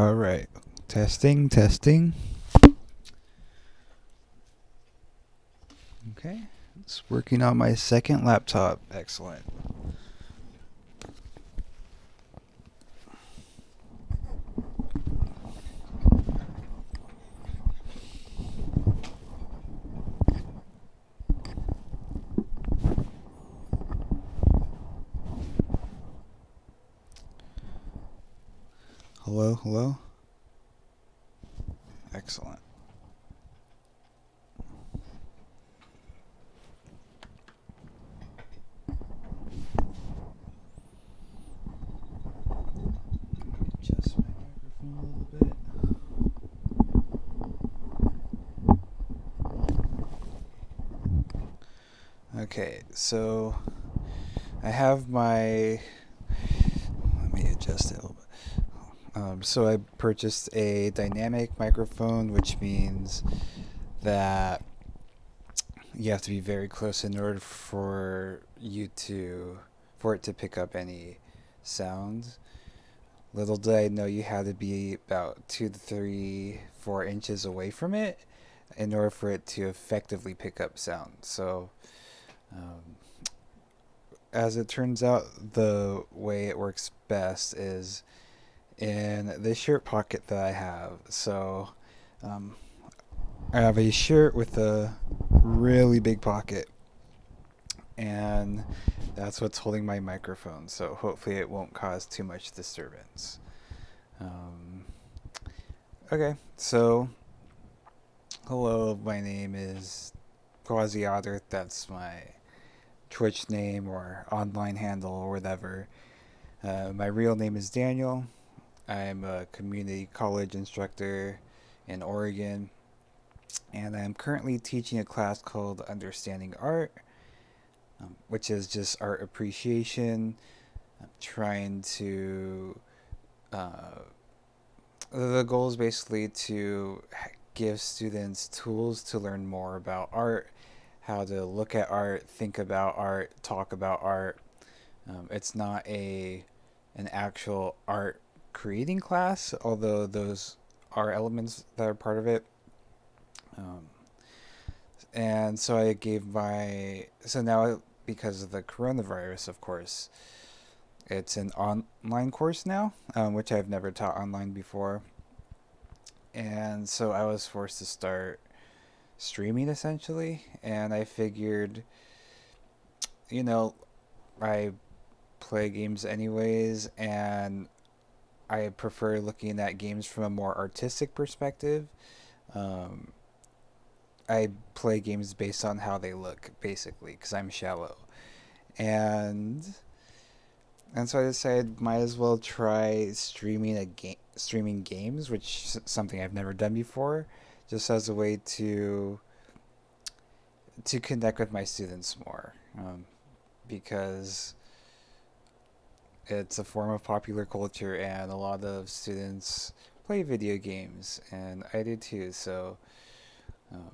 All right. Testing, testing. Okay. It's working on my second laptop. Excellent. Hello, hello. Excellent. Adjust my microphone a little bit. Okay, so I have my. Let me adjust it a little bit. So I purchased a dynamic microphone, which means that you have to be very close in order for it to pick up any sounds. Little did I know you had to be about 2 to 3, 4 inches away from it in order for it to effectively pick up sound. So, um, as it turns out, the way it works best is in this shirt pocket that I have. So, um, I have a shirt with a really big pocket, and that's what's holding my microphone. So, hopefully, it won't cause too much disturbance. Um, okay, so hello, my name is Quasi Otter. That's my Twitch name or online handle or whatever. My real name is Daniel. I'm a community college instructor in Oregon, and I'm currently teaching a class called Understanding Art, which is just art appreciation. I'm trying to. The goal is basically to give students tools to learn more about art, how to look at art, think about art, talk about art. It's not an actual art creating class, although those are elements that are part of it. Um, and so I gave my so now because of the coronavirus, of course, it's an online course now, which I've never taught online before, and so I was forced to start streaming essentially, and I figured, you know, I play games anyways, and I prefer looking at games from a more artistic perspective. Um, I play games based on how they look, basically, because I'm shallow, and so I decided might as well try streaming games, which is something I've never done before, just as a way to connect with my students more, because it's a form of popular culture, and a lot of students play video games, and I do too. So um,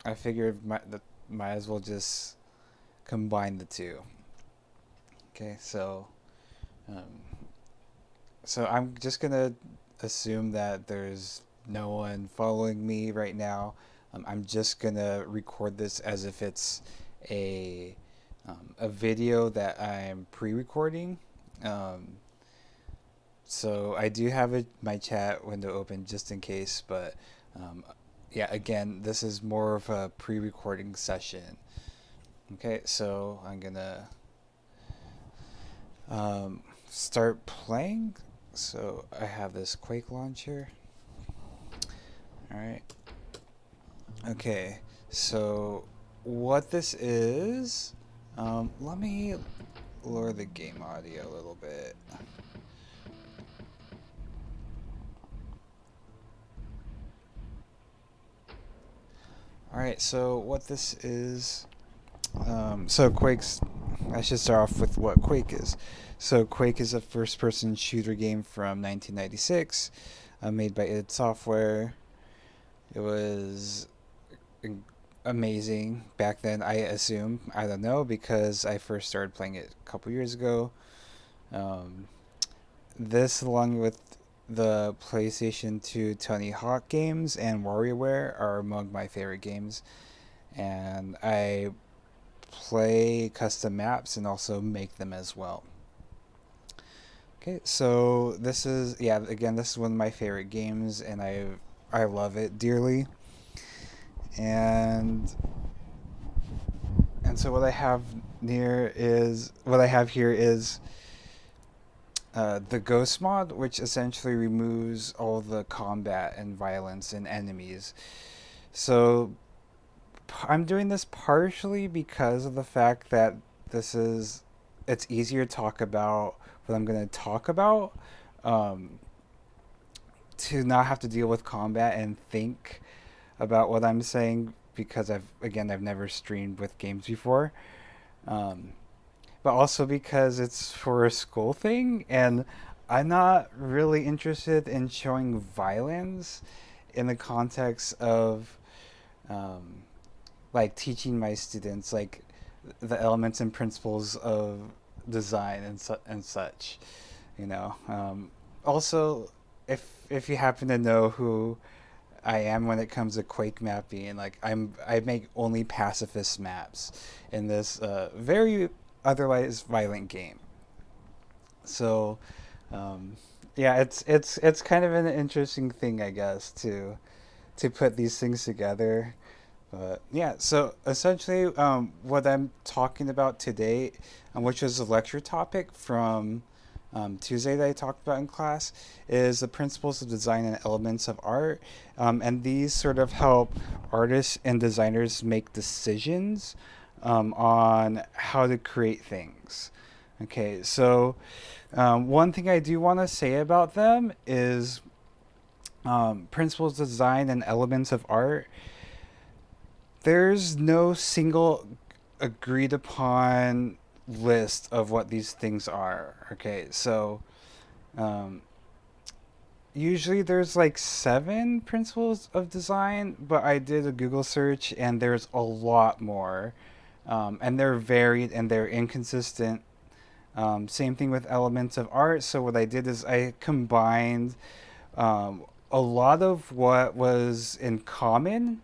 I figured might as well just combine the two. Okay, um, so I'm just gonna assume that there's no one following me right now. I'm just gonna record this as if it's a a video that I'm pre-recording. Um, so I do have my chat window open just in case, but um, yeah, again, this is more of a pre-recording session. Okay, so I'm gonna start playing. So I have this Quake launcher. All right. Okay. So what this is, let me lower the game audio a little bit. All right. So what this is, so Quake's. I should start off with what Quake is. So Quake is a first-person shooter game from 1996, made by id Software. It was amazing back then, I assume. I don't know, because I first started playing it a couple years ago. Um, this, along with the PlayStation 2 Tony Hawk games and WarioWare are among my favorite games. And I play custom maps and also make them as well. Okay, so this is, yeah, again, this is one of my favorite games, and I love it dearly. And so what I have here is the Ghost mod, which essentially removes all the combat and violence in enemies. So I'm doing this partially because of the fact that it's easier to talk about what I'm going to talk about, um, to not have to deal with combat and think about what I'm saying, because I've never streamed with games before. Um, but also because it's for a school thing, and I'm not really interested in showing violence in the context of um, like teaching my students like the elements and principles of design and such. You know. Also, if you happen to know who I am when it comes to Quake mapping, like I make only pacifist maps in this very otherwise violent game. So, um, yeah, it's kind of an interesting thing, I guess, to put these things together. But yeah, so essentially, what I'm talking about today, which is a lecture topic from Tuesday that I talked about in class, is the principles of design and elements of art. And these sort of help artists and designers make decisions on how to create things. Okay, so one thing I do want to say about them is principles of design and elements of art. There's no single agreed upon list of what these things are. Okay, so um, usually there's like 7 principles of design, but I did a Google search and there's a lot more. And they're varied and they're inconsistent. Same thing with elements of art. So what I did is I combined a lot of what was in common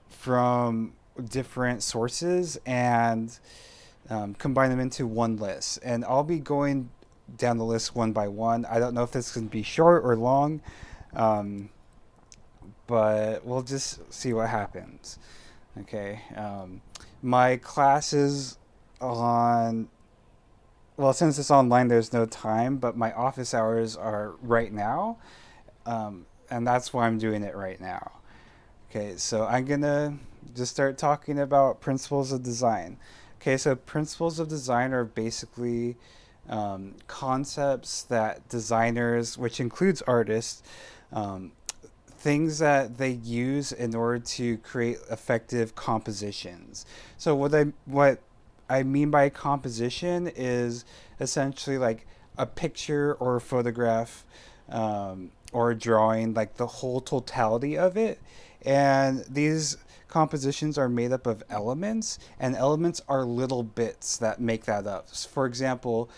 from different sources and combine them into one list. And I'll be going down the list one by one. I don't know if this can be short or long, um, but we'll just see what happens. Okay. My classes on, well, since it's online, there's no time, but my office hours are right now. And that's why I'm doing it right now. Okay, so I'm gonna just start talking about principles of design. Okay, so principles of design are basically concepts that designers, which includes artists, um, things that they use in order to create effective compositions. So what I mean by composition is essentially like a picture or a photograph, or a drawing, like the whole totality of it. And these compositions are made up of elements, and elements are little bits that make that up. For example,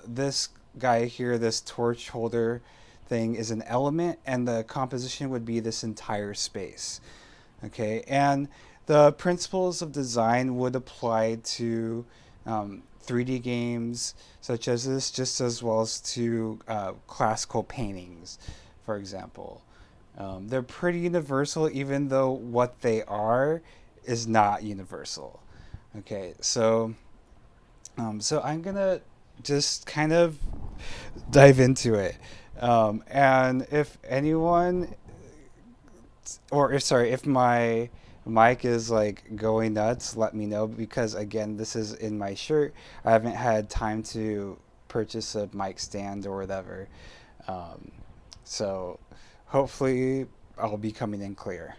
this guy here, this torch holder thing, is an element, and the composition would be this entire space. Okay, and the principles of design would apply to 3D games such as this, just as well as to classical paintings, for example. They're pretty universal, even though what they are is not universal. Okay, so I'm gonna just kind of dive into it. And if anyone, or if sorry, if my mic is like going nuts, let me know, because again, this is in my shirt. I haven't had time to purchase a mic stand or whatever. Um, so hopefully I'll be coming in clear.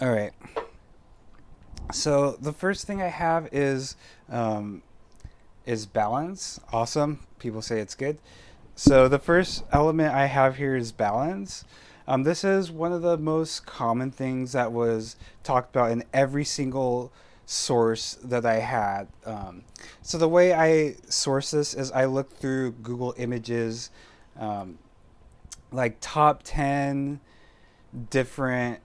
All right. So the first thing I have is balance. Awesome. People say it's good. So the first element I have here is balance. This is one of the most common things that was talked about in every single source that I had. So the way I source this is I look through Google Images, um, like top 10 different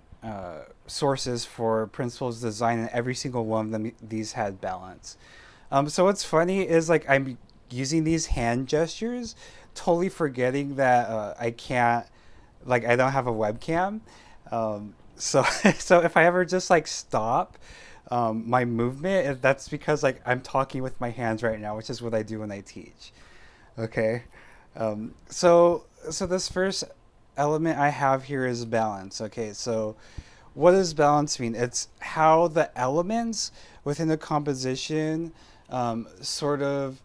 sources for principles design, and every single one of them these had balance. So what's funny is like I'm using these hand gestures, totally forgetting that I can't, like I don't have a webcam. So so if I ever just like stop my movement, that's because like I'm talking with my hands right now, which is what I do when I teach. Okay. So this first element I have here is balance. Okay, so what does balance mean? It's how the elements within the composition sort of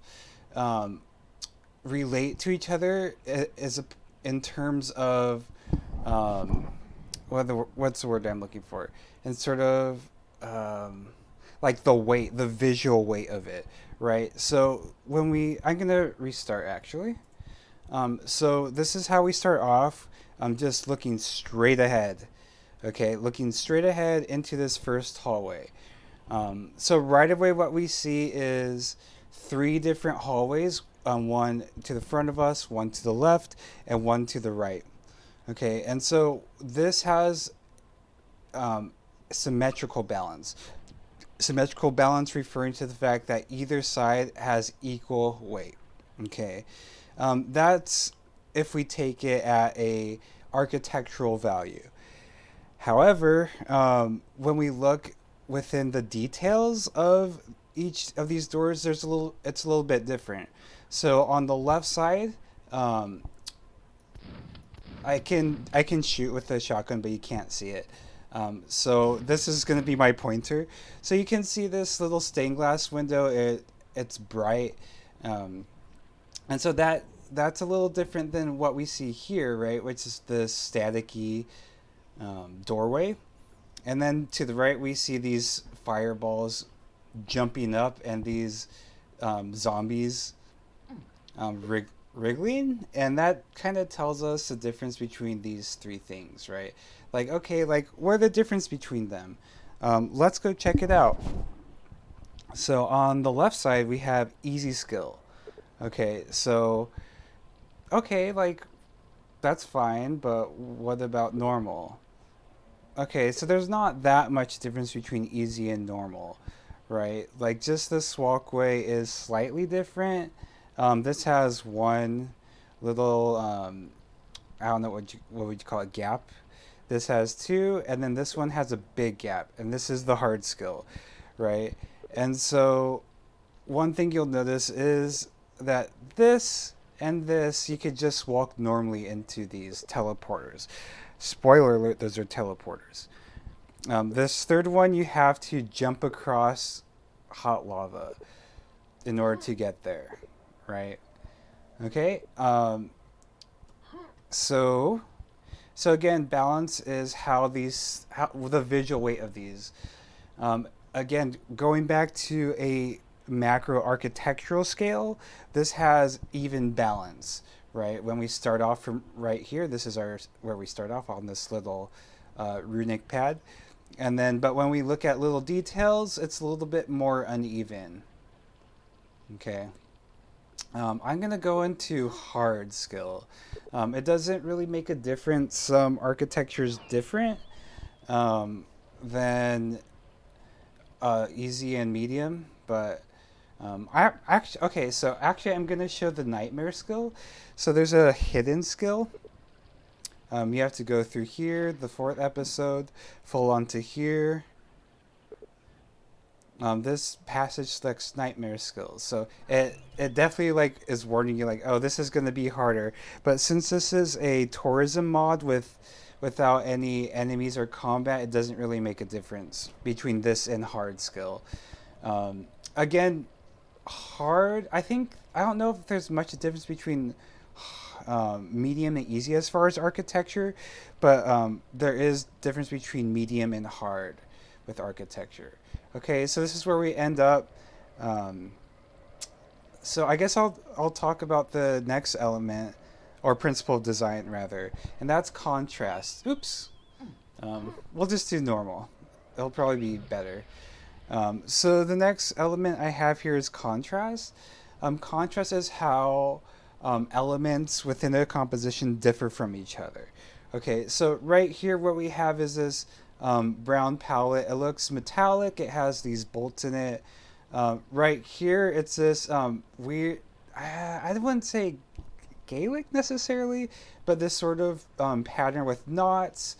um, relate to each other is in terms of um, what's the word I'm looking for? And sort of um, like the weight, the visual weight of it, right? So I'm gonna restart actually. So this is how we start off. I'm just looking straight ahead. Okay, looking straight ahead into this first hallway. So right away, what we see is three different hallways. One to the front of us, one to the left, and one to the right. Okay, and so this has um, symmetrical balance. Symmetrical balance referring to the fact that either side has equal weight. Okay, that's if we take it at a architectural value. However, when we look within the details of each of these doors, it's a little bit different. So on the left side, um, I can shoot with the shotgun, but you can't see it. So this is going to be my pointer. So you can see this little stained glass window. It's bright, um, and so that's a little different than what we see here, right? Which is the staticky doorway. And then to the right, we see these fireballs jumping up and these zombies wriggling. And that kind of tells us the difference between these three things, right? Like, okay, like, what are the difference between them? Let's go check it out. So on the left side, we have easy skill. Okay, so, okay, like, that's fine, but what about normal? Okay, so there's not that much difference between easy and normal, right? Like just this walkway is slightly different. This has one little I don't know what would you call it, gap. This has two, and then this one has a big gap, and this is the hard skill, right? And so one thing you'll notice is that this and this you could just walk normally into these teleporters. Spoiler alert, those are teleporters. This third one, you have to jump across hot lava in order to get there, right? Okay. So, so again, balance is how the visual weight of these. Again, going back to a macro architectural scale, this has even balance, right? When we start off from right here, this is our where we start off on this little runic pad, and then but when we look at little details, it's a little bit more uneven. Okay. I'm gonna go into hard skill. It doesn't really make a difference. Some architecture's different than easy and medium, but I actually okay. So actually, I'm gonna show the nightmare skill. So there's a hidden skill. You have to go through here, the fourth episode, full onto here. This passage selects nightmare skills, so it definitely like is warning you like, oh, this is gonna be harder. But since this is a tourism mod without any enemies or combat, it doesn't really make a difference between this and hard skill. Again, hard. I don't know if there's much difference between medium and easy as far as architecture, but there is difference between medium and hard with architecture. Okay, so this is where we end up. Um, so I guess I'll talk about the next element or principle of design rather, and that's contrast. Oops. We'll just do normal. It'll probably be better. So the next element I have here is contrast. Contrast is how elements within a composition differ from each other. Okay, so right here, what we have is this brown palette. It looks metallic. It has these bolts in it. Right here, it's this weird. I wouldn't say Gaelic necessarily, but this sort of pattern with knots.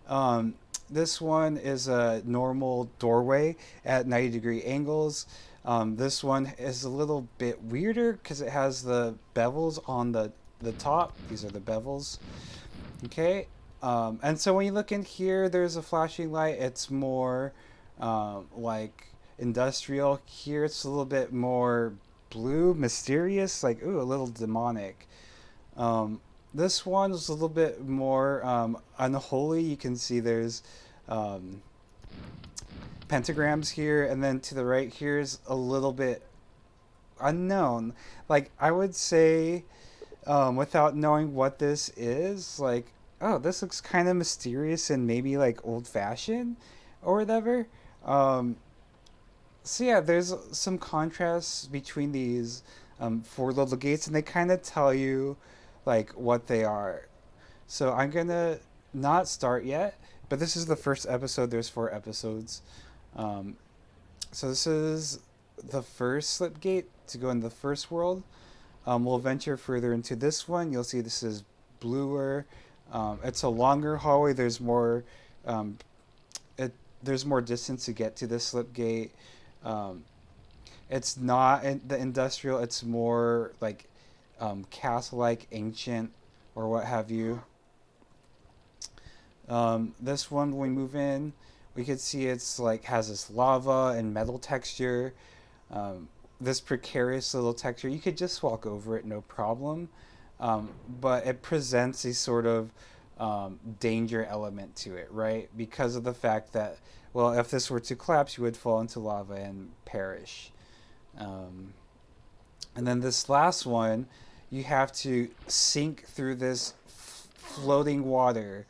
Um, this one is a normal doorway at 90-degree angles. This one is a little bit weirder because it has the bevels on the top. These are the bevels. Okay. And so when you look in here, there's a flashing light. It's more like industrial. Here it's a little bit more blue, mysterious, like, ooh, a little demonic. Um, this one is a little bit more unholy. You can see there's um, pentagrams here, and then to the right here's a little bit unknown. Like, I would say, without knowing what this is, like, oh, this looks kind of mysterious and maybe like old fashioned or whatever. Um, so yeah, there's some contrasts between these four little gates, and they kind of tell you like what they are. So I'm gonna not start yet, but this is the first episode. There's four episodes. Um, so this is the first slip gate to go in the first world. We'll venture further into this one. You'll see this is bluer. It's a longer hallway. Um, there's more distance to get to this slip gate. Um, it's not in the industrial. It's more like castle-like, ancient, or what have you. This one, when we move in, we could see it's like has this lava and metal texture. Um, this precarious little texture. You could just walk over it, no problem. But it presents a sort of danger element to it, right? Because of the fact that, well, if this were to collapse, you would fall into lava and perish. Um, and then this last one, you have to sink through this floating water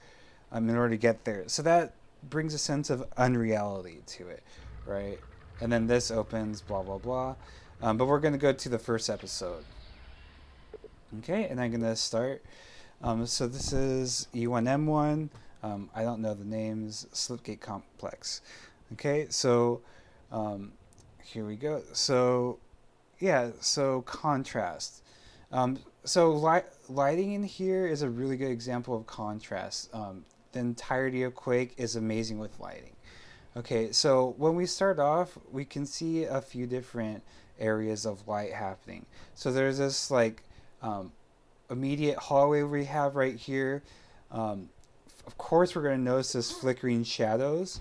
in order to get there. So that brings a sense of unreality to it, right? And then this opens, blah, blah, blah. But we're going to go to the first episode. Okay, and I'm going to start. So this is E1M1. I don't know the names. Slipgate Complex. Okay, so here we go. So, yeah, so contrast. So lighting in here is a really good example of contrast. The entirety of Quake is amazing with lighting. Okay, so when we start off, we can see a few different areas of light happening. So there's this like immediate hallway we have right here. Um, of course, we're going to notice this flickering shadows,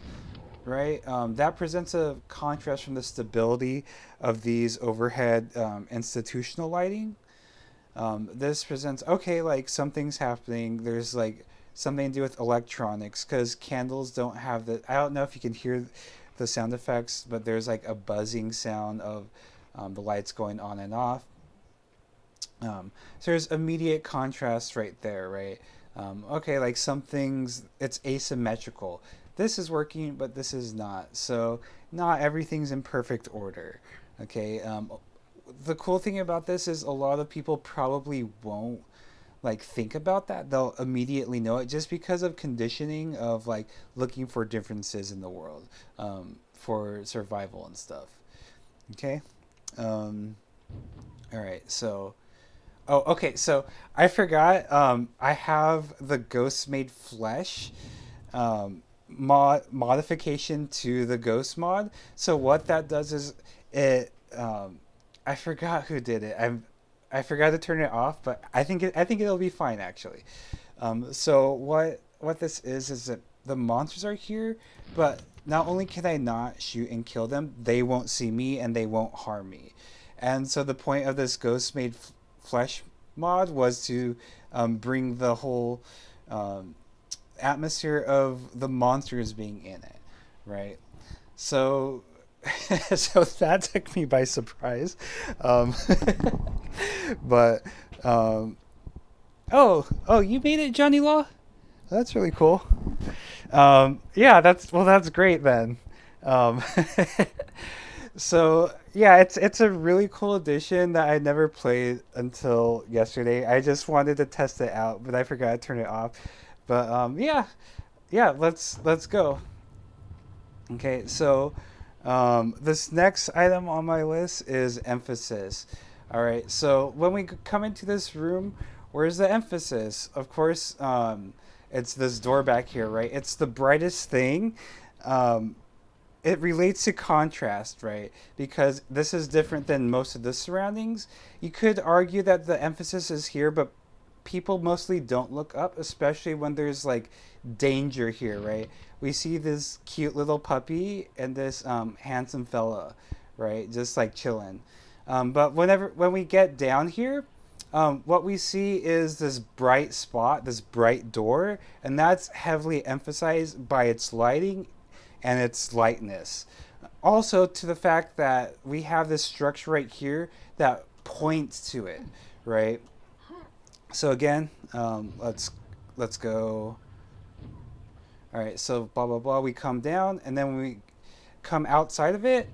right? That presents a contrast from the stability of these overhead institutional lighting. This presents, okay, like something's happening. There's like something to do with electronics because candles don't have the. I don't know if you can hear the sound effects, but there's like a buzzing sound of the lights going on and off. So there's immediate contrast right there, right? Okay, like some things, it's asymmetrical. This is working, but this is not. So not everything's in perfect order. Okay. The cool thing about this is a lot of people probably won't like think about that. They'll immediately know it just because of conditioning of like looking for differences in the world for survival and stuff. Okay. Um, all right. So oh, okay. So I forgot. I have the Ghost Made Flesh modification to the Ghost mod. So what that does is it. I forgot who did it. I forgot to turn it off, but I think it'll be fine actually. So what this is that the monsters are here, but not only can I not shoot and kill them, they won't see me and they won't harm me. And so the point of this Ghost Made Flesh mod was to bring the whole um, atmosphere of the monsters being in it, right? So, so that took me by surprise. Um, but oh, you made it, Johnny Law. That's really cool. Yeah, that's great then. Um, so yeah, it's a really cool addition that I never played until yesterday. I just wanted to test it out, but I forgot to turn it off. But yeah, yeah, let's go. Okay, so this next item on my list is emphasis. All right, so when we come into this room, where's the emphasis? Of course, it's this door back here, right? It's the brightest thing. Um, it relates to contrast, right? Because this is different than most of the surroundings. You could argue that the emphasis is here, but people mostly don't look up, especially when there's like danger here, right? We see this cute little puppy and this handsome fella, right? Just like chilling. But when we get down here, what we see is this bright spot, this bright door, and that's heavily emphasized by its lighting and its lightness. Also, to the fact that we have this structure right here that points to it, right? So again, let's go. All right, so blah blah blah. We come down, and then when we come outside of it,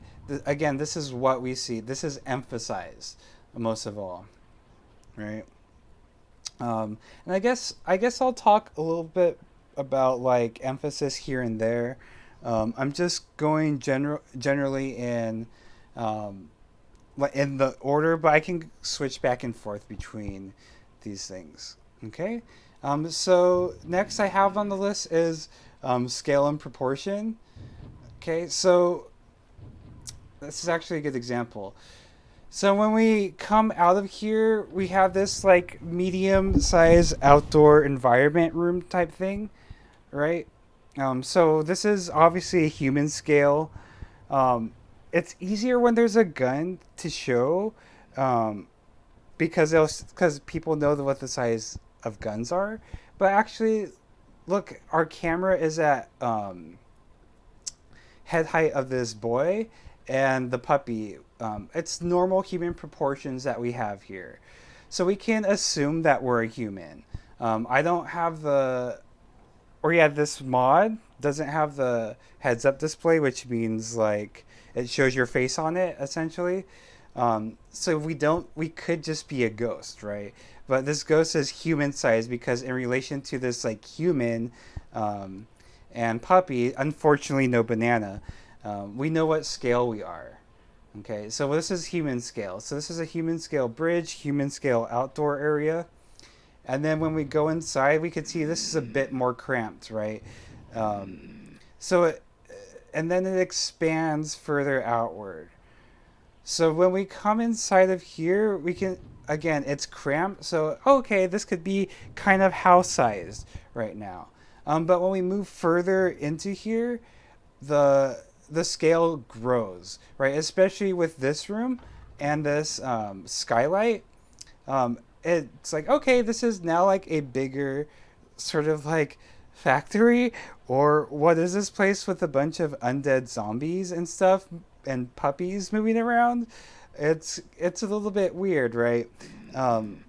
again, this is what we see. This is emphasized most of all, right? And I guess I'll talk a little bit about like emphasis here and there. I'm just going generally um, in the order, but I can switch back and forth between these things. Okay. So next I have on the list is scale and proportion. Okay. So this is actually a good example. So when we come out of here, we have this like medium size outdoor environment room type thing, right? So this is obviously a human scale. Um, it's easier when there's a gun to show, um, because people know what the size of guns are. But actually, look, our camera is at head height of this boy and the puppy. It's normal human proportions that we have here. So we can assume that we're a human. I don't have or yeah, this mod doesn't have the heads up display, which means like it shows your face on it essentially. So we could just be a ghost, right? But this ghost is human size because in relation to this like human um, and puppy, unfortunately, no banana. We know what scale we are. Okay, so this is human scale. So this is a human scale bridge, human scale outdoor area. And then when we go inside, we can see this is a bit more cramped, right? Um, so it, and then it expands further outward. So when we come inside of here, we can again, it's cramped. So okay, this could be kind of house sized right now. But when we move further into here, the scale grows, right? Especially with this room and this skylight. It's like okay, this is now like a bigger sort of like factory, or what is this place with a bunch of undead zombies and stuff and puppies moving around? It's a little bit weird, right? Um,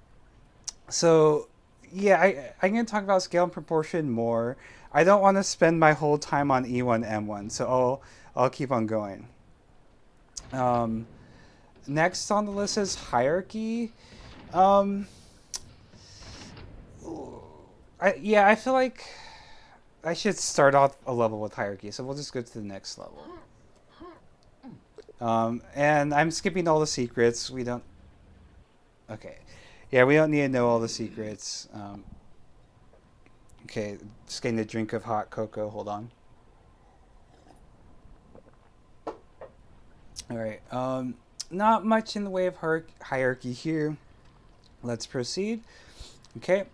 so yeah, I'm gonna talk about scale and proportion more. I don't want to spend my whole time on E1 M1, so I'll keep on going. Um, Next on the list is hierarchy. Um, I feel like I should start off a level with hierarchy, so we'll just go to the next level. And I'm skipping all the secrets. We don't. Okay, yeah, we don't need to know all the secrets. Okay, just getting a drink of hot cocoa. Hold on. All right. Not much in the way of hierarchy here. Let's proceed. Okay.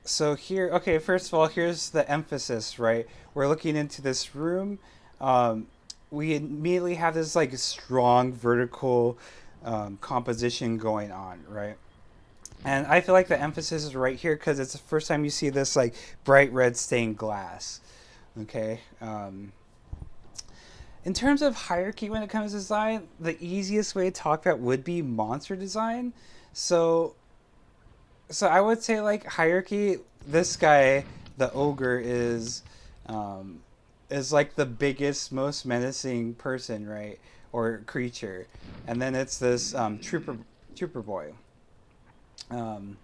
So here, okay, first of all, here's the emphasis, right? We're looking into this room. Um, we immediately have this like strong vertical composition going on, right? And I feel like the emphasis is right here because it's the first time you see this like bright red stained glass. Okay. In terms of hierarchy when it comes to design, the easiest way to talk about would be monster design. So I would say like hierarchy. This guy, the ogre, is um, is like the biggest, most menacing person, right, or creature, and then it's this trooper boy. Um,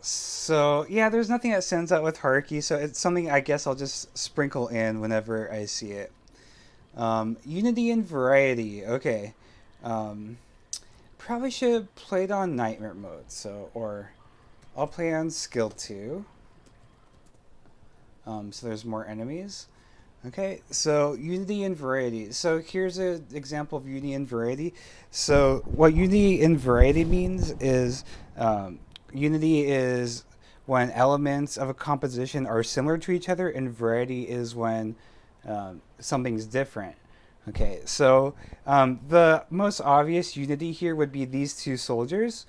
so yeah, there's nothing that stands out with Haruki, so it's something I guess I'll just sprinkle in whenever I see it. Unity and variety. Okay. Um, Probably should have played on nightmare mode. So or I'll play on skill 2. So there's more enemies. Okay, so unity and variety. So here's an example of unity and variety. So what unity and variety means is unity is when elements of a composition are similar to each other, and variety is when something's different. Okay, so the most obvious unity here would be these two soldiers.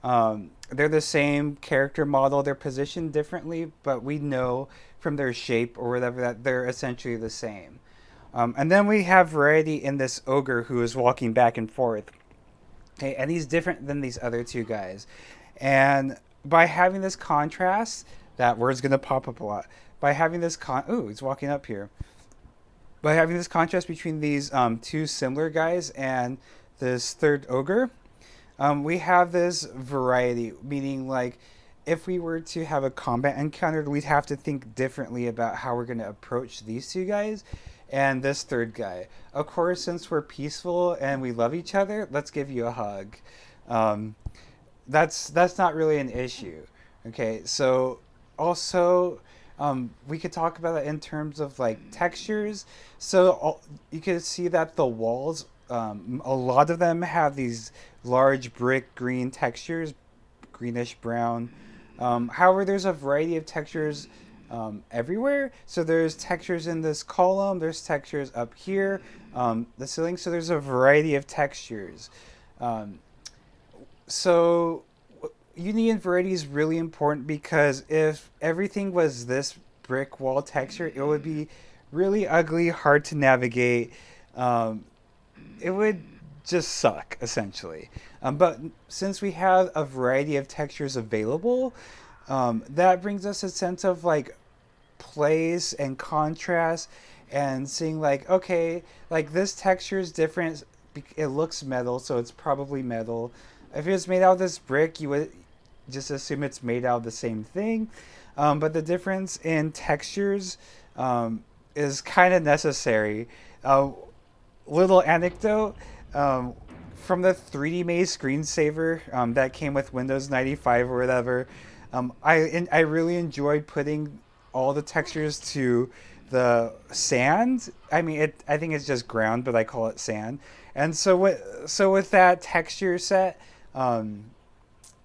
They're the same character model. They're positioned differently, but we know from their shape or whatever that they're essentially the same. And then we have variety in this ogre who is walking back and forth. Okay, and he's different than these other two guys. And by having this contrast, that word's gonna pop up a lot. By having this ooh, he's walking up here. By having this contrast between these two similar guys and this third ogre, we have this variety, meaning like if we were to have a combat encounter, we'd have to think differently about how we're going to approach these two guys and this third guy. Of course, since we're peaceful and we love each other, let's give you a hug. Um, that's not really an issue. Okay, so also we could talk about it in terms of like textures. So you can see that the walls, a lot of them have these large brick green textures, greenish brown. However, there's a variety of textures everywhere. So there's textures in this column. There's textures up here, the ceiling. So there's a variety of textures. Um, so unity and variety is really important because if everything was this brick wall texture, it would be really ugly, hard to navigate. Um, it would just suck essentially. But since we have a variety of textures available, that brings us a sense of like place and contrast and seeing like okay, like this texture is different. It looks metal, so it's probably metal. If it was made out of this brick, you would just assume it's made out of the same thing. But the difference in textures is kind of necessary. Little anecdote from the 3D Maze screensaver that came with Windows 95 or whatever. I really enjoyed putting all the textures to the sand. I mean, I think it's just ground, but I call it sand. And so with that texture set,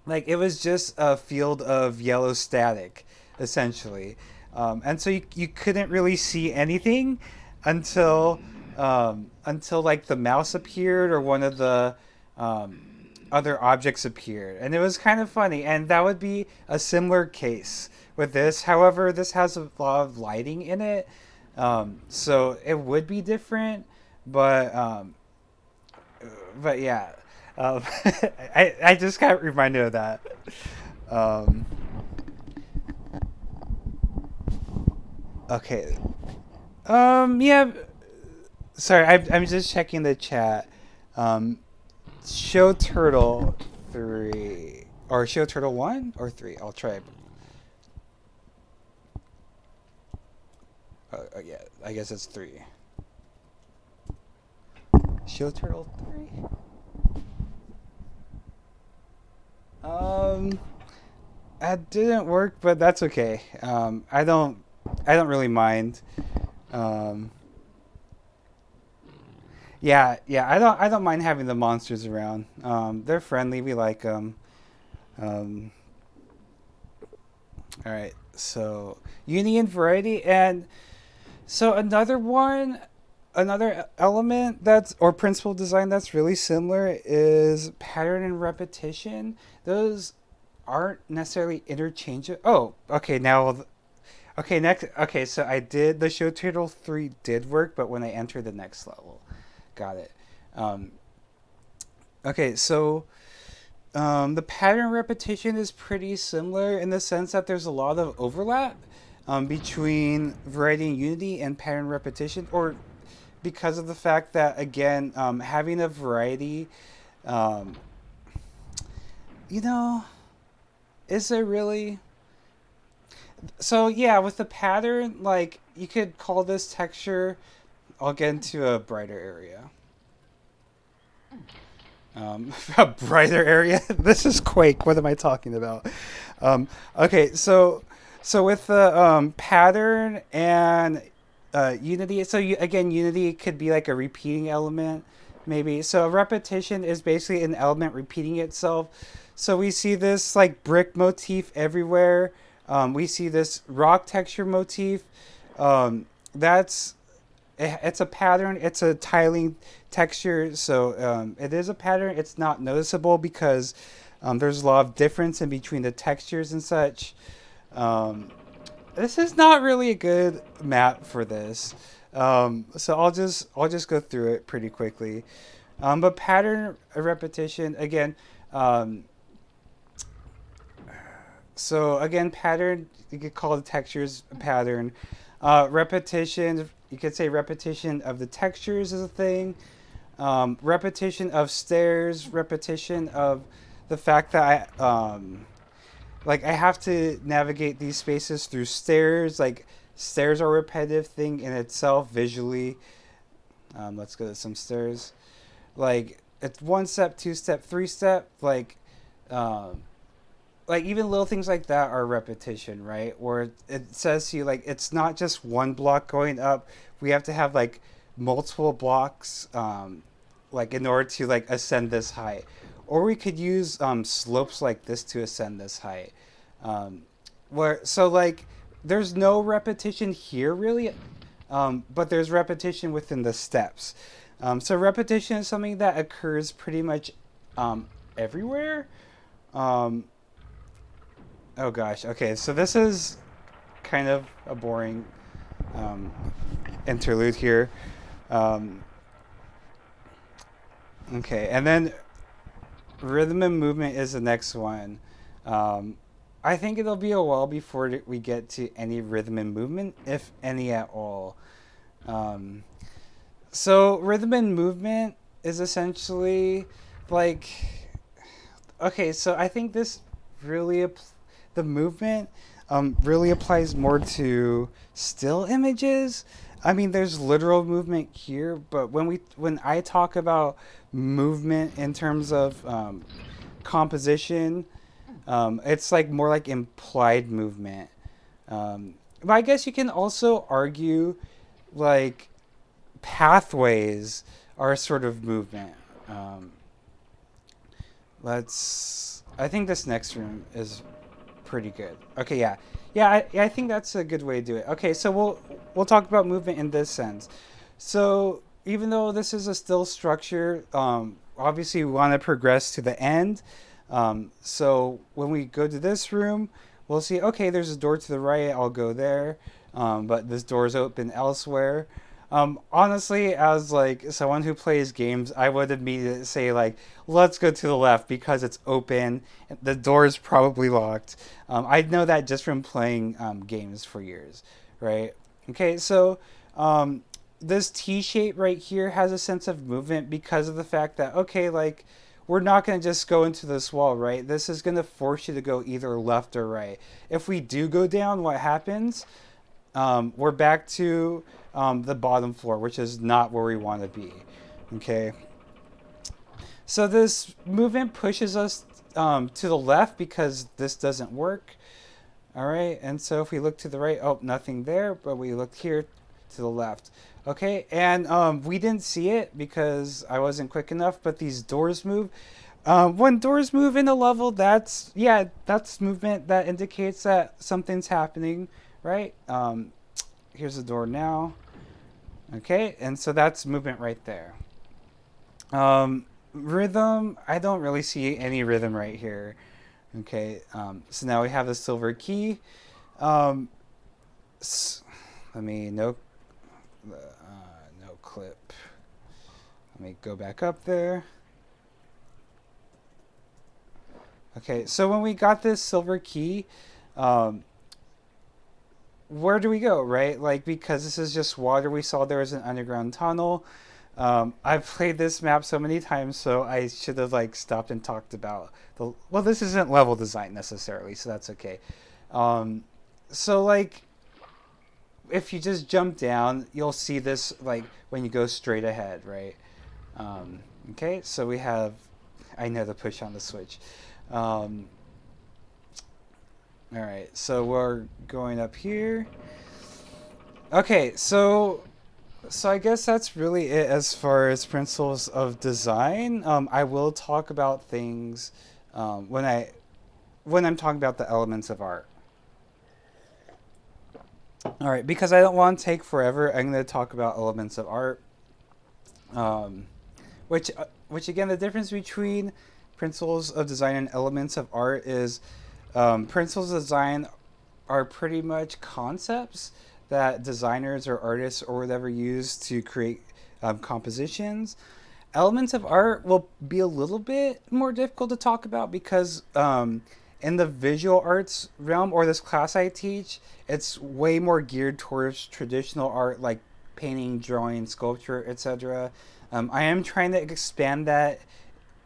like it was just a field of yellow static, essentially. And so you couldn't really see anything until until like the mouse appeared or one of the um, other objects appeared, and it was kind of funny. And that would be a similar case with this. However, this has a lot of lighting in it, so it would be different. But but yeah, um, I just got reminded of that. Um, okay. Yeah. Sorry, I'm just checking the chat. Um, Show Turtle 3 or Show Turtle 1 or 3. I'll try. Yeah, I guess it's 3. Show Turtle 3. Um, that didn't work, but that's okay. I don't really mind. Um, yeah, I don't mind having the monsters around. They're friendly. We like them. Um, all right. So unity and variety, and so another element that's or principle design that's really similar is pattern and repetition. Those aren't necessarily interchangeable. Oh, okay. Now, okay. Next, okay. So I did the show turtle 3 did work, but when I entered the next level, got it. Um, okay, so the pattern repetition is pretty similar in the sense that there's a lot of overlap. between variety and unity and pattern repetition, or because of the fact that again, having a variety, um, you know, is there really? So yeah, with the pattern, like you could call this texture. I'll get into a brighter area. A brighter area. This is Quake. What am I talking about? Okay, so with the pattern and unity, so again, unity could be like a repeating element, maybe. So a repetition is basically an element repeating itself. So we see this like brick motif everywhere. We see this rock texture motif. That's it's a pattern. It's a tiling texture, so it is a pattern. It's not noticeable because there's a lot of difference in between the textures and such. Um, this is not really a good map for this, so I'll just go through it pretty quickly. But pattern repetition again. Um, so again, pattern you could call the textures a pattern. Repetition, you could say repetition of the textures is a thing. Repetition of stairs, repetition of the fact that like I have to navigate these spaces through stairs. Like stairs are a repetitive thing in itself visually. Let's go to some stairs. Like it's one step, two step, three step. Um, like even little things like that are repetition, right? Where it says to you like it's not just one block going up. We have to have like multiple blocks, like in order to like ascend this height, or we could use slopes like this to ascend this height. Um, where so like there's no repetition here really, but there's repetition within the steps. So repetition is something that occurs pretty much everywhere. Um, Oh gosh. Okay, so this is kind of a boring um, interlude here. Um, okay, and then rhythm and movement is the next one. Um, I think it'll be a while before we get to any rhythm and movement, if any at all. Um, so rhythm and movement is essentially like okay. So I think this really the movement really applies more to still images. I mean, there's literal movement here, but when I talk about movement in terms of composition, it's like more like implied movement. But I guess you can also argue like pathways are a sort of movement. Um, let's. I think this next room is pretty good. Okay, yeah, I think that's a good way to do it. Okay, so we'll talk about movement in this sense. So even though this is a still structure, obviously we want to progress to the end. So when we go to this room, we'll see. Okay, there's a door to the right. I'll go there, but this door's open elsewhere. Honestly, as like someone who plays games, I would immediately say like, let's go to the left because it's open. The door is probably locked. I know that just from playing games for years, right? Okay, so this T shape right here has a sense of movement because of the fact that okay, like we're not going to just go into this wall, right? This is going to force you to go either left or right. If we do go down, what happens? We're back to the bottom floor, which is not where we want to be. Okay. So this movement pushes us to the left because this doesn't work. All right. And so if we look to the right, oh, nothing there, but we look here to the left. Okay. And we didn't see it because I wasn't quick enough, but these doors move. When doors move in a level, that's movement that indicates that something's happening, right? Here's the door now. Okay, and so that's movement right there. Rhythm, I don't really see any rhythm right here. Okay, so now we have the silver key. Um, let me no clip. Let me go back up there. Okay, so when we got this silver key, um, where do we go, right? Like, because this is just water, we saw there was an underground tunnel. I've played this map so many times, so I should have like stopped and talked about the. Well, this isn't level design necessarily, so that's okay. Um, so like, if you just jump down, you'll see this like when you go straight ahead, right? Um, okay, so we have. I know the push on the switch. Um, all right, so we're going up here. Okay, so I guess that's really it as far as principles of design. I will talk about things when I'm talking about the elements of art. All right, because I don't want to take forever, I'm going to talk about elements of art. Um, which again, the difference between principles of design and elements of art is principles of design are pretty much concepts that designers or artists or whatever use to create compositions. Elements of art will be a little bit more difficult to talk about because in the visual arts realm or this class I teach, it's way more geared towards traditional art like painting, drawing, sculpture, etc. I am trying to expand that.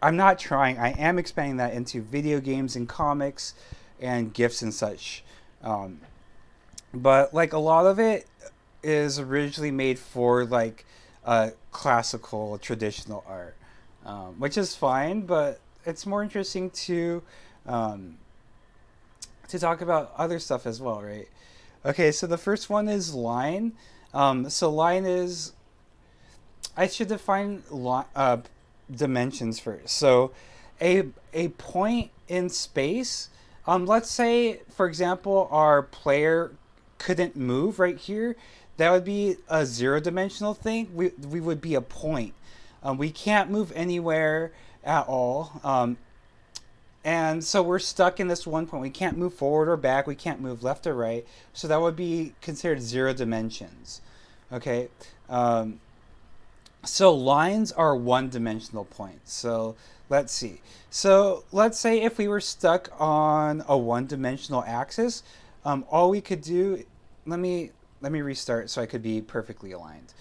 I'm not trying. I am expanding that into video games and comics and gifts and such. Um, but like a lot of it is originally made for like classical traditional art, which is fine. But it's more interesting um, to talk about other stuff as well, right? Okay, so the first one is line. So line is I should define dimensions first. So a point in space. Let's say, for example, our player couldn't move right here. That would be a zero dimensional thing. We would be a point. We can't move anywhere at all. And so we're stuck in this one point. We can't move forward or back. We can't move left or right. So that would be considered zero dimensions. Okay. So lines are one-dimensional points. So let's see. So let's say if we were stuck on a one-dimensional axis, all we could do. Let me restart so I could be perfectly aligned.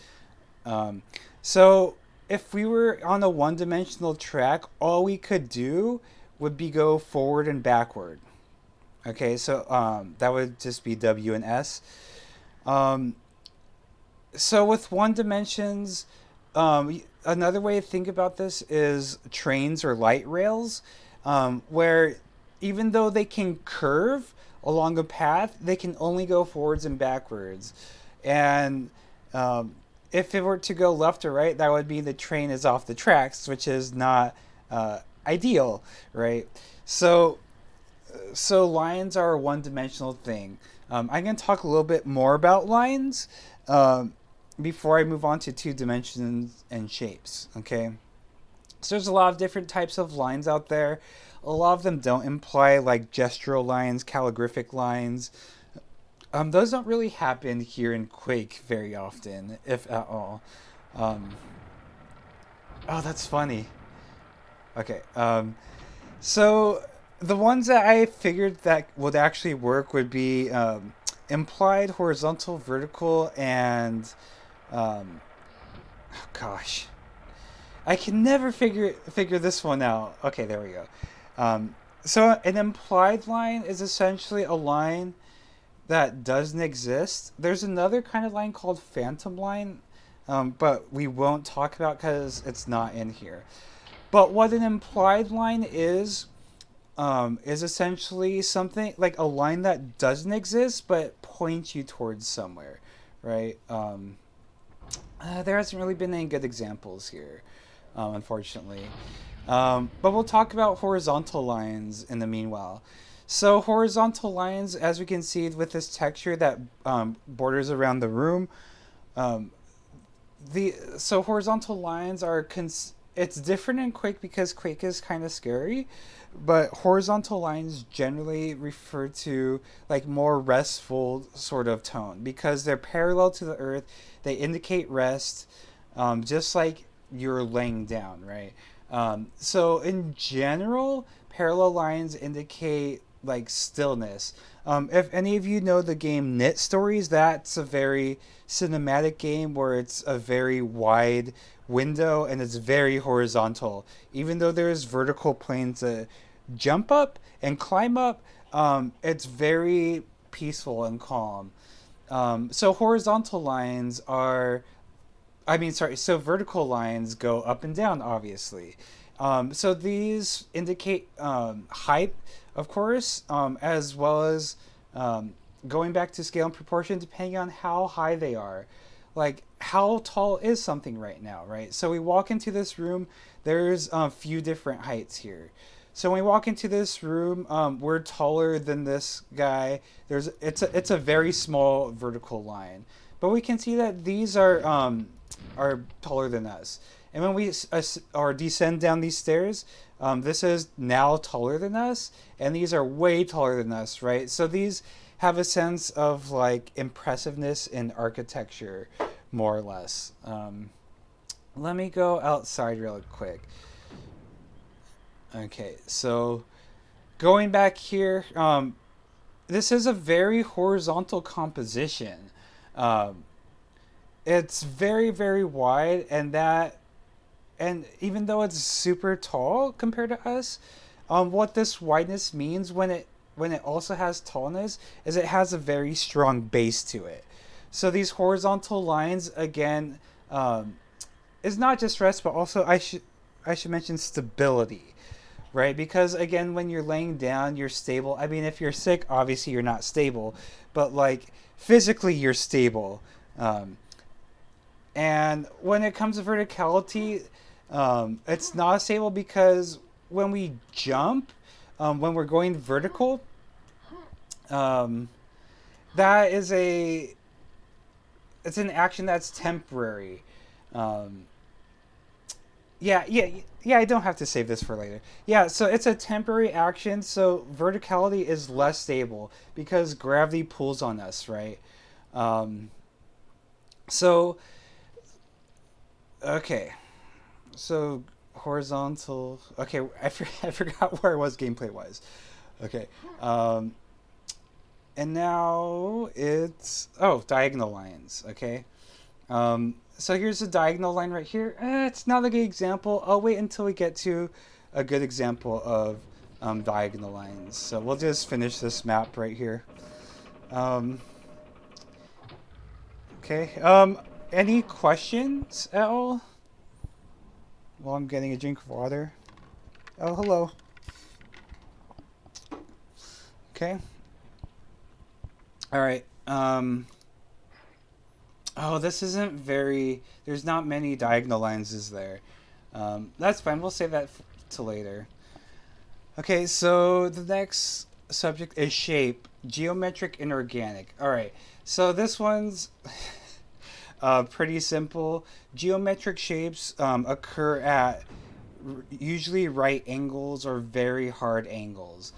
Um, so if we were on a one-dimensional track, all we could do would be go forward and backward. Okay, so that would just be W and S. Um, so with one dimensions, another way to think about this is trains or light rails, where even though they can curve along a path, they can only go forwards and backwards. And um, if it were to go left or right, that would mean the train is off the tracks, which is not ideal, right? So so lines are a one-dimensional thing. I'm going to talk a little bit more about lines um, before I move on to two dimensions and shapes. Okay, so there's a lot of different types of lines out there. A lot of them don't imply like gestural lines, calligraphic lines. Those don't really happen here in Quake very often, if at all. Um, oh, that's funny. Okay. So the ones that I figured that would actually work would be implied, horizontal, vertical, and um, oh gosh, I can never figure this one out. Okay, there we go. So an implied line is essentially a line that doesn't exist. There's another kind of line called phantom line, but we won't talk about because it's not in here. But what an implied line is essentially something like a line that doesn't exist but points you towards somewhere, right? There hasn't really been any good examples here, unfortunately. But we'll talk about horizontal lines in the meanwhile. So horizontal lines, as we can see with this texture that borders around the room, um, the so horizontal lines are it's different in Quake because Quake is kind of scary, but horizontal lines generally refer to like more restful sort of tone because they're parallel to the earth. They indicate rest, just like you're laying down, right? So in general, parallel lines indicate like stillness. If any of you know the game Knit Stories, that's a very cinematic game where it's a very wide window and it's very horizontal. Even though there's vertical planes to jump up and climb up, it's very peaceful and calm. So horizontal lines are, I mean, sorry, so vertical lines go up and down, obviously. So these indicate height, of course, as well as um, going back to scale and proportion depending on how high they are. Like, how tall is something right now, right? So we walk into this room, there's a few different heights here. So when we walk into this room, we're taller than this guy. It's a very small vertical line, but we can see that these are taller than us. And when we or descend down these stairs, this is now taller than us, and these are way taller than us, right? So these have a sense of like impressiveness in architecture, more or less. Let me go outside real quick. Okay, so going back here, this is a very horizontal composition. Um, it's very very wide, and even though it's super tall compared to us, what this wideness means when it also has tallness is it has a very strong base to it. So these horizontal lines again is not just rest, but also I should mention stability, right? Because again, when you're laying down, you're stable. I mean, if you're sick, obviously you're not stable, but like physically, you're stable. Um, and when it comes to verticality, it's not stable because when we jump, when we're going vertical, um, that is a it's an action that's temporary. Um, yeah. I don't have to save this for later. Yeah, so it's a temporary action. So verticality is less stable because gravity pulls on us, right? Um, so okay, so horizontal. Okay, I forgot where I was gameplay wise. Okay, um, and now it's diagonal lines. Okay, so here's a diagonal line right here. It's not a good example. I'll wait until we get to a good example of diagonal lines. So we'll just finish this map right here. Um, okay. Any questions at all while I'm getting a drink of water? Oh, hello. Okay. All right. Oh, this isn't very. There's not many diagonal lines, is there? That's fine. We'll save that to later. Okay, so the next subject is shape, geometric and organic. All right, so this one's pretty simple. Geometric shapes occur at usually right angles or very hard angles.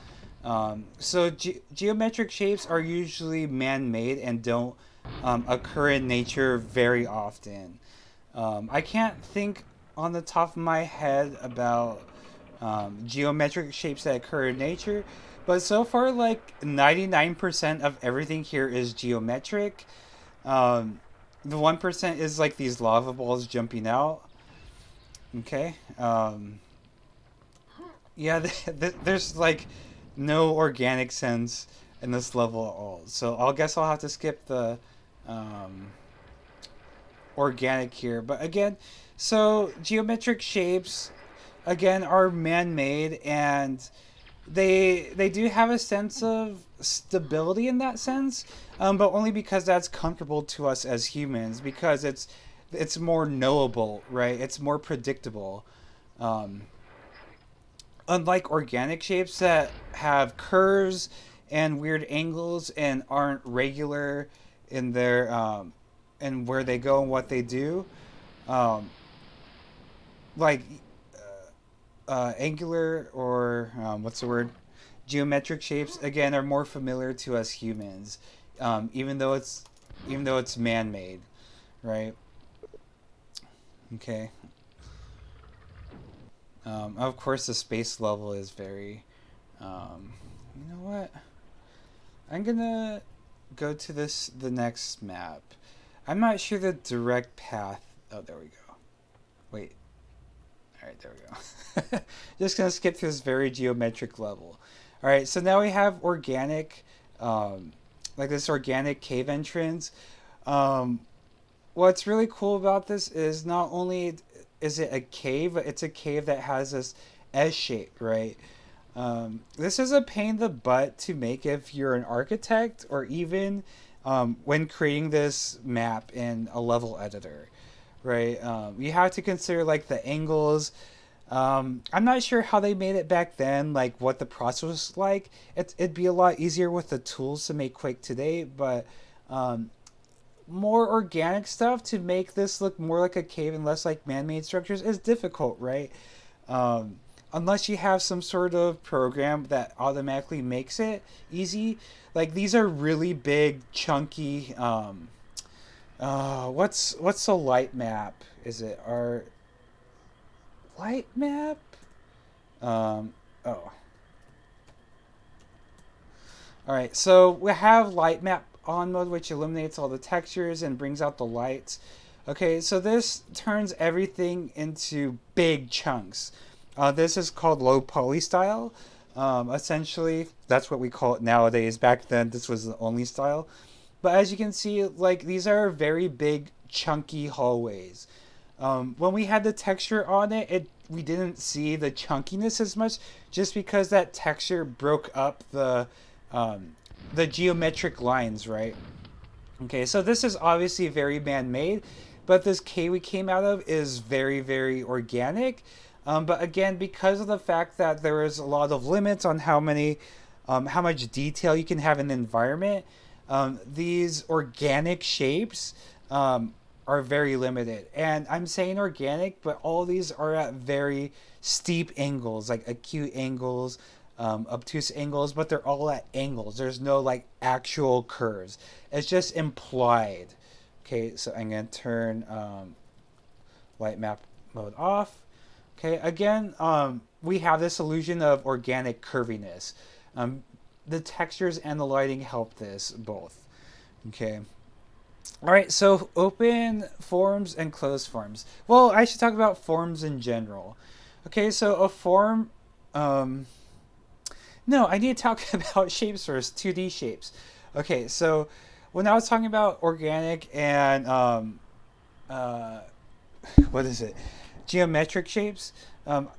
So geometric shapes are usually man-made and don't occur in nature very often. I can't think on the top of my head about geometric shapes that occur in nature, but so far, like 99% of everything here is geometric. Um, the 1% is like these lava balls jumping out. Okay. Yeah, there's like no organic sense in this level at all. So I guess I'll have to skip the um, organic here. But again, so geometric shapes again are man-made and they do have a sense of stability in that sense, but only because that's comfortable to us as humans because it's more knowable, right? It's more predictable. Um, Unlike organic shapes that have curves and weird angles and aren't regular in their in where they go and what they do, um, like angular or what's the word? Geometric shapes again are more familiar to us humans, even though it's man-made, right? Okay. Of course, the space level is very. Um, You know what? I'm gonna go to the next map. I'm not sure the direct path. Oh, there we go. Wait. All right, there we go. Just gonna skip through this very geometric level. All right, so now we have organic, like this organic cave entrance. Um, what's really cool about this is not only is it a cave, but it's a cave that has this S shape, right? This is a pain in the butt to make if you're an architect or even when creating this map in a level editor, right? You have to consider like the angles. I'm not sure how they made it back then, like what the process was like. It'd be a lot easier with the tools to make Quake today, but um, more organic stuff to make this look more like a cave and less like man-made structures is difficult, right? Um, unless you have some sort of program that automatically makes it easy. Like these are really big, chunky. What's a light map? Is it our light map? Um, oh, all right. So we have light map on mode, which eliminates all the textures and brings out the lights. Okay, so this turns everything into big chunks. This is called low poly style. Essentially, that's what we call it nowadays. Back then, this was the only style. But as you can see, like these are very big, chunky hallways. When we had the texture on it, we didn't see the chunkiness as much, just because that texture broke up um, the geometric lines, right? Okay, so this is obviously very man-made, but this K we came out of is very, very organic. But again, because of the fact that there is a lot of limits on how much detail you can have in the environment, these organic shapes are very limited. And I'm saying organic, but all these are at very steep angles, like acute angles, obtuse angles, but they're all at angles. There's no like actual curves. It's just implied. Okay, so I'm gonna turn light map mode off. Okay, again, we have this illusion of organic curviness. Um, the textures and the lighting help this both. Okay. All right, so open forms and closed forms. Well, I should talk about forms in general. Okay, so a form. Um, no, I need to talk about shapes first, 2D shapes. Okay, so when I was talking about organic and uh, what is it? Geometric shapes. Um,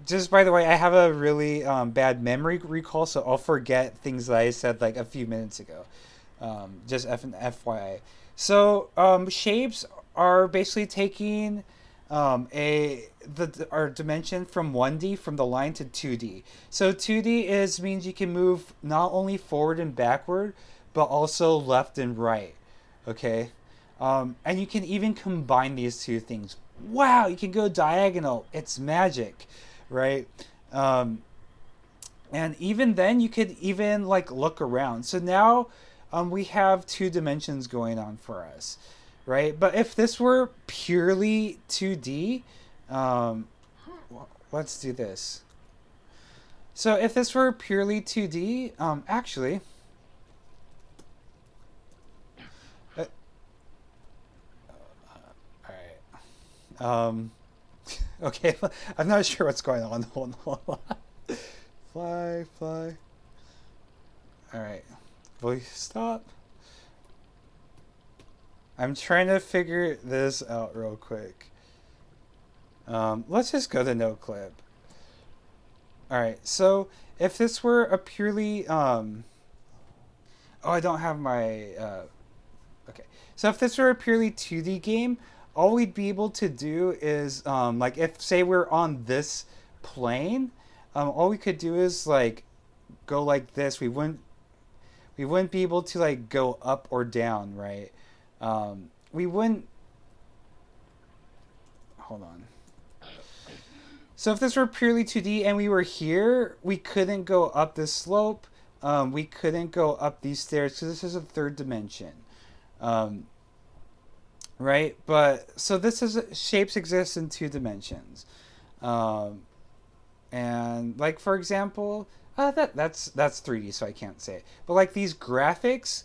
just by the way, I have a really bad memory recall, so I'll forget things that I said like a few minutes ago. Just FYI. So shapes are basically taking our dimension from 1D from the line to 2D. So 2D is means you can move not only forward and backward, but also left and right. Okay, and you can even combine these two things. Wow, you can go diagonal. It's magic, right? Um, and even then, you could even like look around. So now we have two dimensions going on for us, right? But if this were purely 2D, um, let's do this. So if this were purely 2D, actually, uh, all right. Okay, I'm not sure what's going on. Hold on. Fly, fly. All right. Voice stop. I'm trying to figure this out real quick. Let's just go to no clip. All right. So if this were a purely oh, I don't have my okay. So if this were a purely 2D game, all we'd be able to do is like if say we're on this plane, all we could do is like go like this. We wouldn't be able to like go up or down, right? We wouldn't. Hold on. So if this were purely 2D and we were here, we couldn't go up this slope. We couldn't go up these stairs because this is a third dimension, um, right? But so this is shapes exist in two dimensions, um, and like for example, That's 3D, so I can't say it. But like these graphics,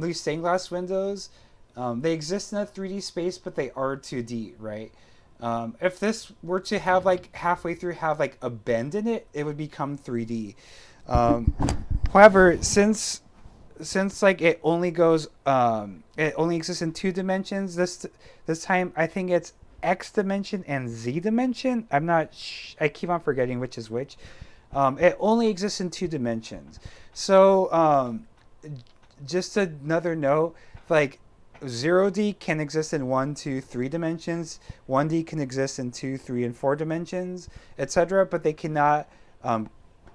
these stained glass windows, they exist in a 3D space, but they are 2D, right? If this were to have like halfway through have like a bend in it, it would become 3D. Um, However, since like it only exists in 2 dimensions. This time I think it's X dimension and Z dimension. I keep on forgetting which is which. It only exists in 2 dimensions. So just another note, like 0D can exist in 1, 2, 3 dimensions. 1D can exist in 2, 3, and 4 dimensions, etc. But they cannot,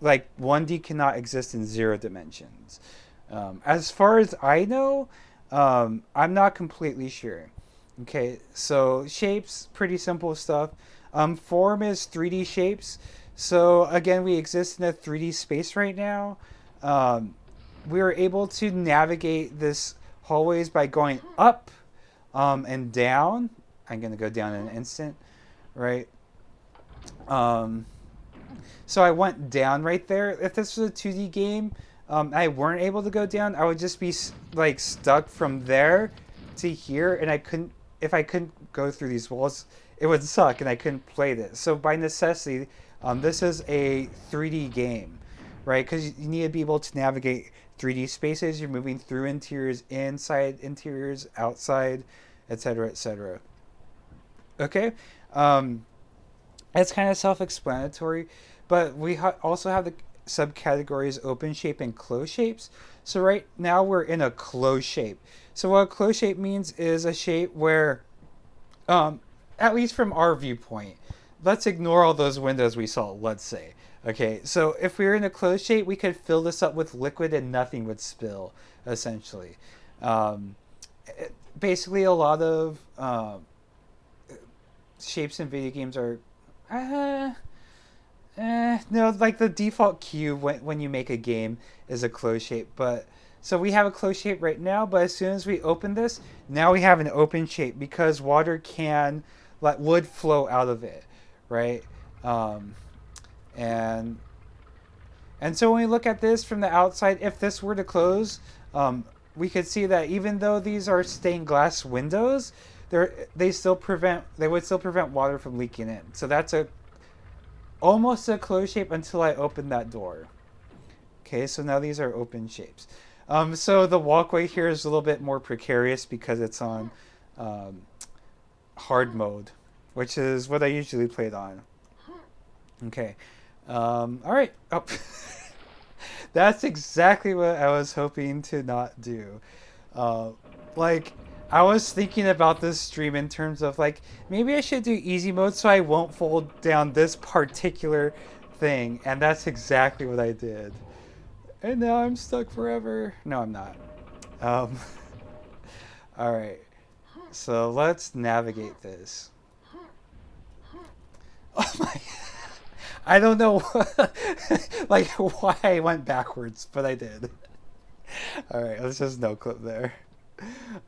like 1D cannot exist in 0 dimensions. As far as I know, I'm not completely sure. Okay, so shapes, pretty simple stuff. Form is 3D shapes. So again, we exist in a 3D space right now. Um, we are able to navigate this hallways by going up and down. I'm gonna go down in an instant, right? Um, so I went down right there. If this was a 2D game, I weren't able to go down, I would just be like stuck from there to here, and I couldn't. If I couldn't go through these walls, it would suck, and I couldn't play this. So by necessity, this is a 3D game, right? Because you need to be able to navigate 3D spaces. You're moving through interiors, inside interiors, outside, etc., etc. Okay. Um, it's kind of self-explanatory, but we also have the subcategories open shape and closed shapes. So right now we're in a closed shape. So what a closed shape means is a shape where, um, at least from our viewpoint, let's ignore all those windows we saw, let's say. Okay, so if we were in a closed shape, we could fill this up with liquid and nothing would spill, essentially. Um, Basically, a lot of shapes in video games are uh, no, like the default cube when you make a game is a closed shape. But so we have a closed shape right now, but as soon as we open this, now we have an open shape because water can let wood flow out of it, right? Um, and and so when we look at this from the outside, if this were to close, we could see that even though these are stained glass windows, they would still prevent water from leaking in. So that's a almost a closed shape until I open that door. Okay, so now these are open shapes. So the walkway here is a little bit more precarious because it's on um, hard mode, which is what I usually play it on. Okay. All right. Oh. That's exactly what I was hoping to not do. Uh, like, I was thinking about this stream in terms of like maybe I should do easy mode so I won't fall down this particular thing, and that's exactly what I did. And now I'm stuck forever. No, I'm not. Um, all right. So let's navigate this. Oh my! I don't know, like why I went backwards, but I did. All right, let's just no clip there.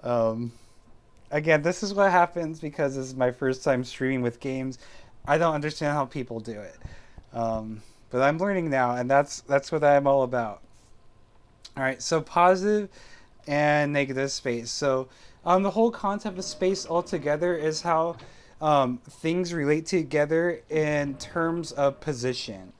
Um, Again, this is what happens because this is my first time streaming with games. I don't understand how people do it, but I'm learning now, and that's what I'm all about. All right, so positive and negative space. So the whole concept of space altogether is how things relate together in terms of position.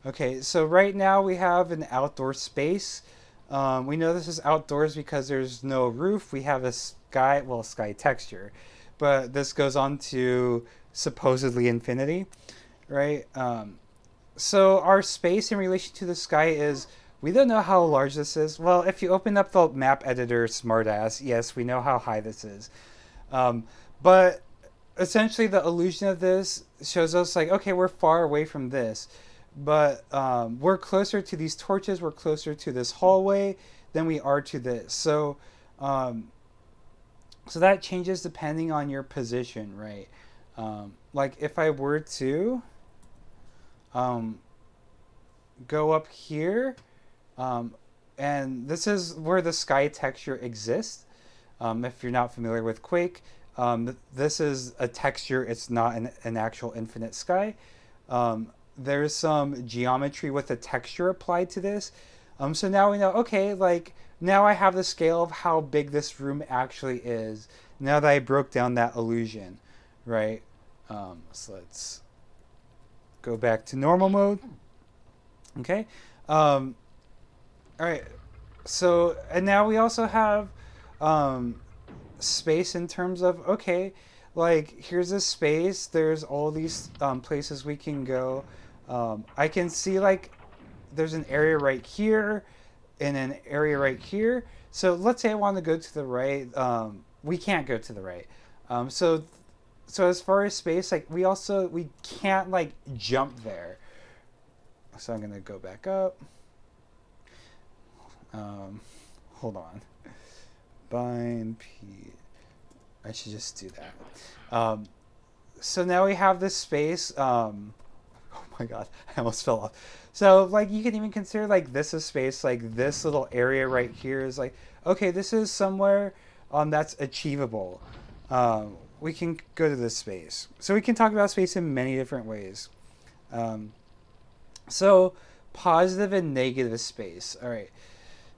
Okay, so right now we have an outdoor space. We know this is outdoors because there's no roof. We have a sky, well, sky texture, but this goes on to supposedly infinity, right? So our space in relation to the sky is we don't know how large this is. Well, if you open up the map editor, smartass, yes, we know how high this is. Um, but essentially, the illusion of this shows us like, okay, we're far away from this, but we're closer to these torches. We're closer to this hallway than we are to this. Um, so that changes depending on your position, right? Like if I were to um, go up here, um, and this is where the sky texture exists. If you're not familiar with Quake, this is a texture. It's not an actual infinite sky. there's some geometry with a texture applied to this. So now we know, okay, like now I have the scale of how big this room actually is. Now that I broke down that illusion, right? So let's go back to normal mode. Okay. Um, all right. So and now we also have um, space in terms of, okay, like here's a space. There's all these places we can go. I can see like there's an area right here and an area right here. So let's say I want to go to the right. We can't go to the right. So as far as space, like we can't like jump there. So I'm gonna go back up. Um, hold on. Bind P. I should just do that. So now we have this space. Oh my god, I almost fell off. So like you can even consider like this a space. Like this little area right here is like, okay, this is somewhere that's achievable. We can go to this space. So we can talk about space in many different ways. Um, so positive and negative space. All right.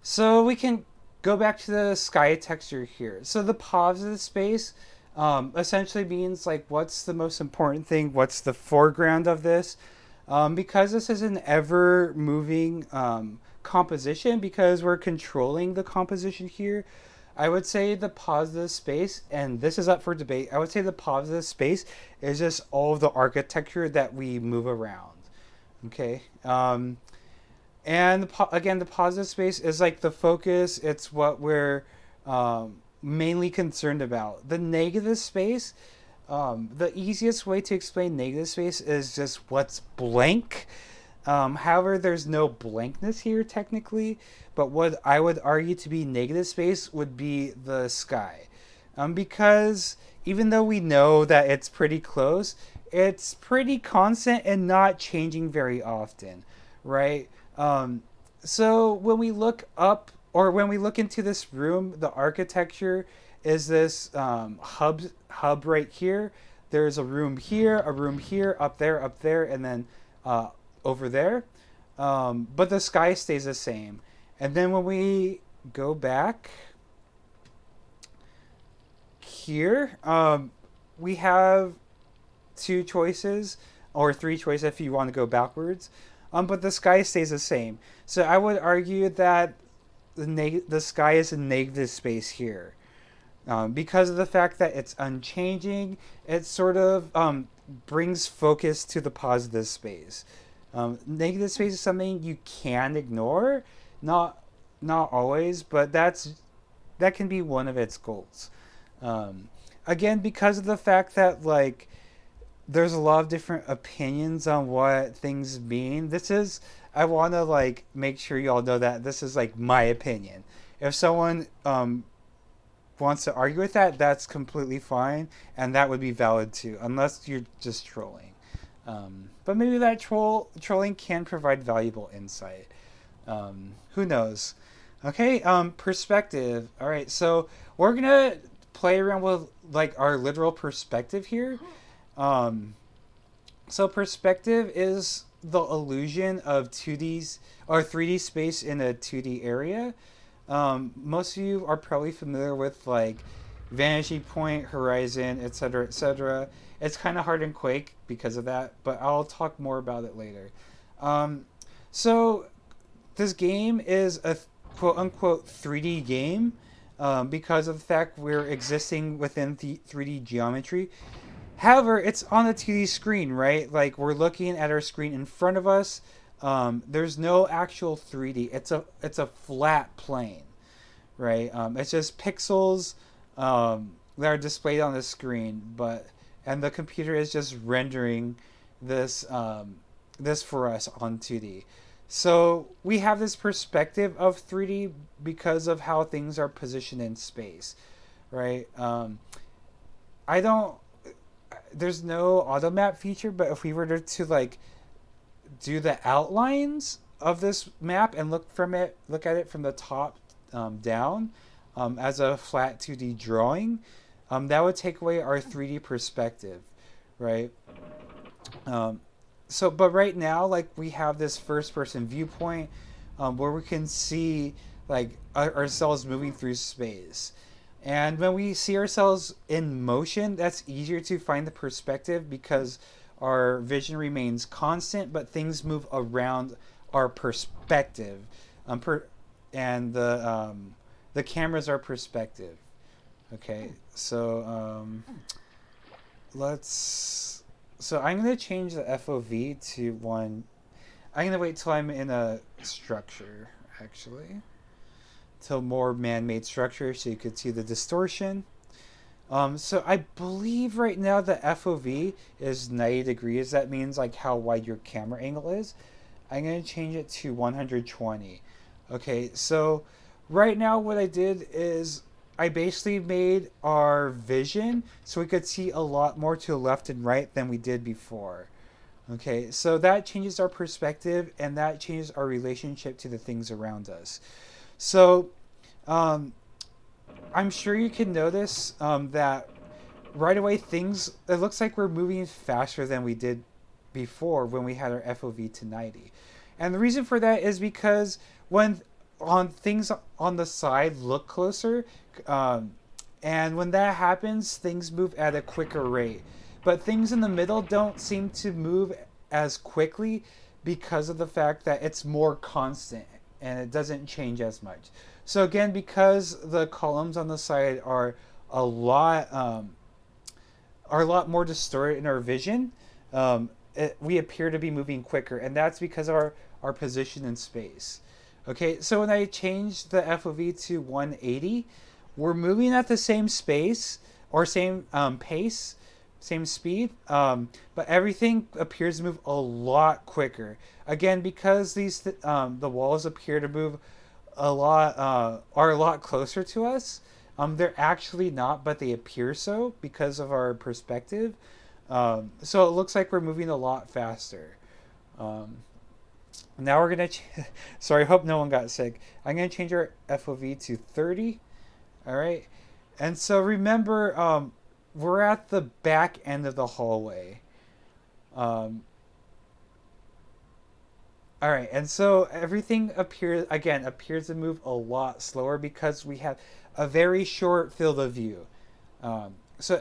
So we can go back to the sky texture here. So the positive space essentially means like what's the most important thing, what's the foreground of this. Because this is an ever moving composition, because we're controlling the composition here, I would say the positive space, and this is up for debate, I would say the positive space is just all of the architecture that we move around. Okay. And again, the positive space is like the focus. It's what we're mainly concerned about. The negative space, the easiest way to explain negative space is just what's blank. However, there's no blankness here technically, but what I would argue to be negative space would be the sky. Because even though we know that it's pretty close, it's pretty constant and not changing very often, right? Um, so when we look up or when we look into this room, the architecture is this hub right here. There's a room here, up there, and then uh, over there. But the sky stays the same. And then when we go back here, we have two choices or three choices if you want to go backwards. But the sky stays the same. So I would argue that the sky is a negative space here. Because of the fact that it's unchanging, it sort of brings focus to the positive space. Negative space is something you can ignore, not not always, but that can be one of its goals. Um, Again, because of the fact that like there's a lot of different opinions on what things mean. This is I want to like make sure y'all know that this is like my opinion. If someone wants to argue with that, that's completely fine, and that would be valid too, unless you're just trolling. But maybe that trolling can provide valuable insight. Who knows? Okay, perspective. All right, so we're gonna play around with like our literal perspective here. Um, so perspective is the illusion of 2D's or 3D space in a 2D area. Most of you are probably familiar with like vanishing point, horizon, etc., etc. It's kind of hard in Quake because of that, but I'll talk more about it later. Um, so this game is a quote unquote 3D game because of the fact we're existing within the 3D geometry. However, it's on a 2D screen, right? Like we're looking at our screen in front of us. There's no actual 3D. It's a flat plane, right? It's just pixels that are displayed on the screen, but and the computer is just rendering this for us on 2D. So we have this perspective of 3D because of how things are positioned in space, right? I don't. There's no auto map feature, but if we were to like do the outlines of this map and look at it from the top down as a flat 2D drawing, that would take away our 3D perspective, right? Um, So, but right now, like we have this first-person viewpoint, where we can see like ourselves moving through space. And when we see ourselves in motion, that's easier to find the perspective because our vision remains constant, but things move around our perspective. Um, per, and the cameras are perspective. Okay, so let's. So I'm gonna change the FOV to one. I'm gonna wait till I'm in a structure, actually, till more man-made structure, so you could see the distortion. So I believe right now the FOV is 90 degrees. That means like how wide your camera angle is. I'm gonna change it to 120. Okay, so right now what I did is I basically made our vision so we could see a lot more to the left and right than we did before. Okay, so that changes our perspective and that changes our relationship to the things around us. So um, I'm sure you can notice that right away things, it looks like we're moving faster than we did before when we had our FOV to 90. And the reason for that is because when on things on the side look closer, um, and when that happens, things move at a quicker rate. But things in the middle don't seem to move as quickly because of the fact that it's more constant and it doesn't change as much. So again, because the columns on the side are a lot more distorted in our vision, we appear to be moving quicker, and that's because of our position in space. Okay, so when I change the FOV to 180, we're moving at the same space or same pace, same speed, but everything appears to move a lot quicker. Again, because the walls appear to move are a lot closer to us. They're actually not, but they appear so because of our perspective. So it looks like we're moving a lot faster. Um, Now we're gonna. Sorry, hope no one got sick. I'm gonna change our FOV to 30. All right, and so remember, we're at the back end of the hallway. Um, all right, and so everything appears to move a lot slower because we have a very short field of view. So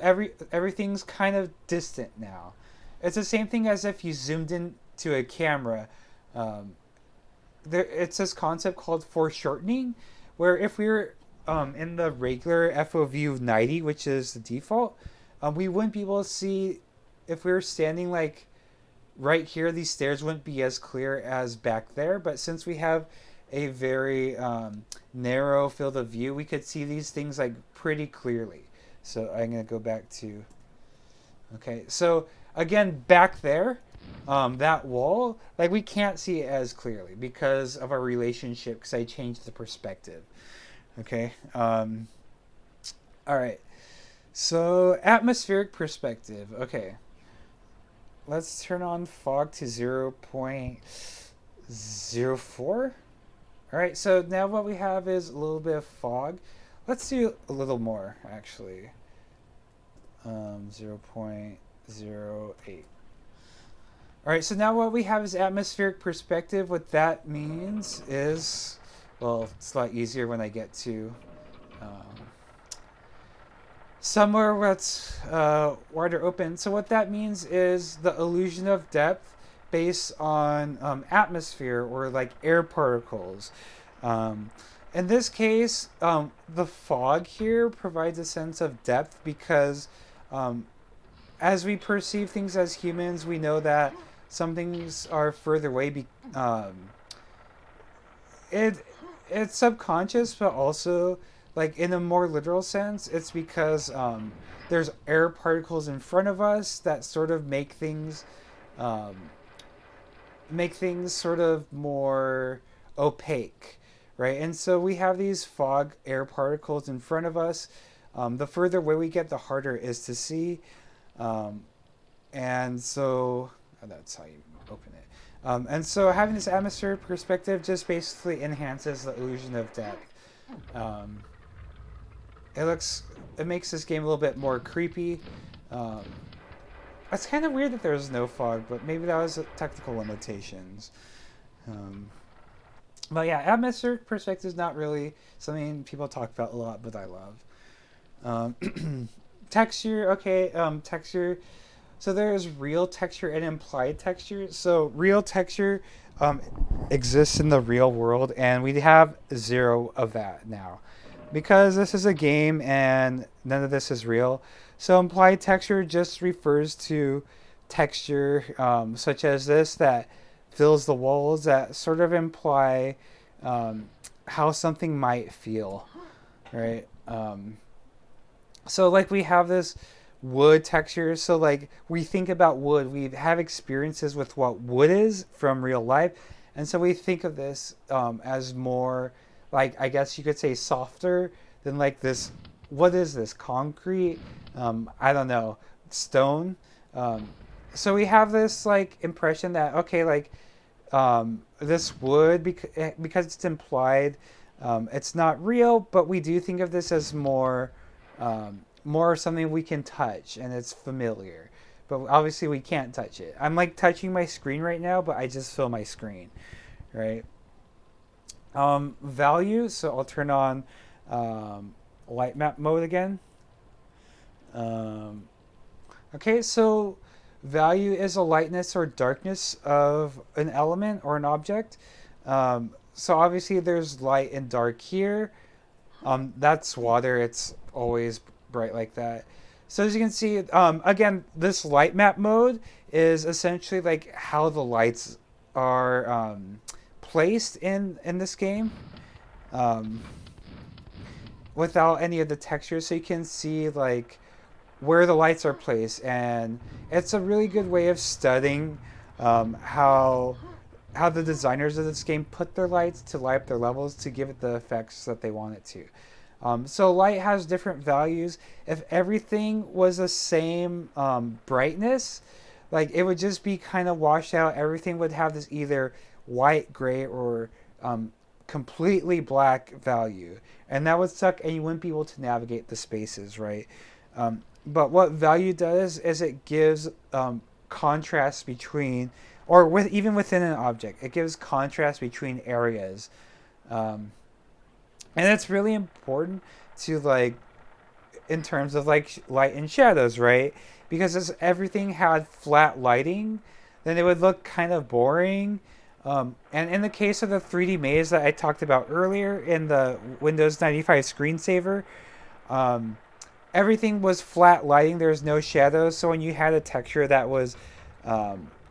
everything's kind of distant now. It's the same thing as if you zoomed in to a camera. Um, it's this concept called foreshortening, where if we were in the regular FOV of 90, which is the default, we wouldn't be able to see if we were standing like right here. These stairs wouldn't be as clear as back there, but since we have a very narrow field of view, we could see these things like pretty clearly. So I'm gonna go back to okay. So again, back there, that wall, like we can't see it as clearly because of our relationship. Because I changed the perspective. Okay. All right. So atmospheric perspective. Okay. Let's turn on fog to 0.04. All right. So now what we have is a little bit of fog. Let's do a little more actually. 0.08. All right, so now what we have is atmospheric perspective. What that means is, well, it's a lot easier when I get to somewhere where it's wider open. So what that means is the illusion of depth based on atmosphere or like air particles. Um, in this case, the fog here provides a sense of depth because um, as we perceive things as humans, we know that some things are further away. It it's subconscious, but also like in a more literal sense, it's because there's air particles in front of us that sort of um, make things sort of more opaque, right? And so we have these fog air particles in front of us. The further away we get, the harder it is to see. Um, and so that's how you open it. And so having this atmospheric perspective just basically enhances the illusion of depth. Um, it makes this game a little bit more creepy. Um, It's kind of weird that there was no fog, but maybe that was technical limitations. Um, but yeah, atmospheric perspective is not really something people talk about a lot, but I love. Texture, okay, texture. So there's real texture and implied texture. So real texture um, exists in the real world, and we have zero of that now. Because this is a game and none of this is real. So implied texture just refers to texture such as this that fills the walls that sort of imply um, how something might feel, right? So like we have this wood texture. So like we think about wood, we have experiences with what wood is from real life, and so we think of this as more like I guess you could say softer than like this. What is this? Concrete? I don't know. Stone. Um, so we have this like impression that okay, like this wood because it's implied. It's not real, but we do think of this as more something we can touch and it's familiar. But obviously we can't touch it. I'm like touching my screen right now, but I just fill my screen, right? Value. So I'll turn on light map mode again. Um, okay, so value is a lightness or darkness of an element or an object. So obviously there's light and dark here. That's water. It's always bright like that. So as you can see, again, this light map mode is essentially like how the lights are placed in this game, um, without any of the textures. So you can see like where the lights are placed, and it's a really good way of studying how the designers of this game put their lights to light up their levels to give it the effects that they want it to. So light has different values. If everything was the same brightness, like it would just be kind of washed out. Everything would have this either white, gray, or completely black value, and that would suck, and you wouldn't be able to navigate the spaces, right? But what value does is it gives contrast between, or with even within an object, it gives contrast between areas. Um, and it's really important to like in terms of like light and shadows, right? Because if everything had flat lighting, then it would look kind of boring. And in the case of the 3D maze that I talked about earlier in the Windows 95 screensaver, um, everything was flat lighting. There was no shadows. So when you had a texture that was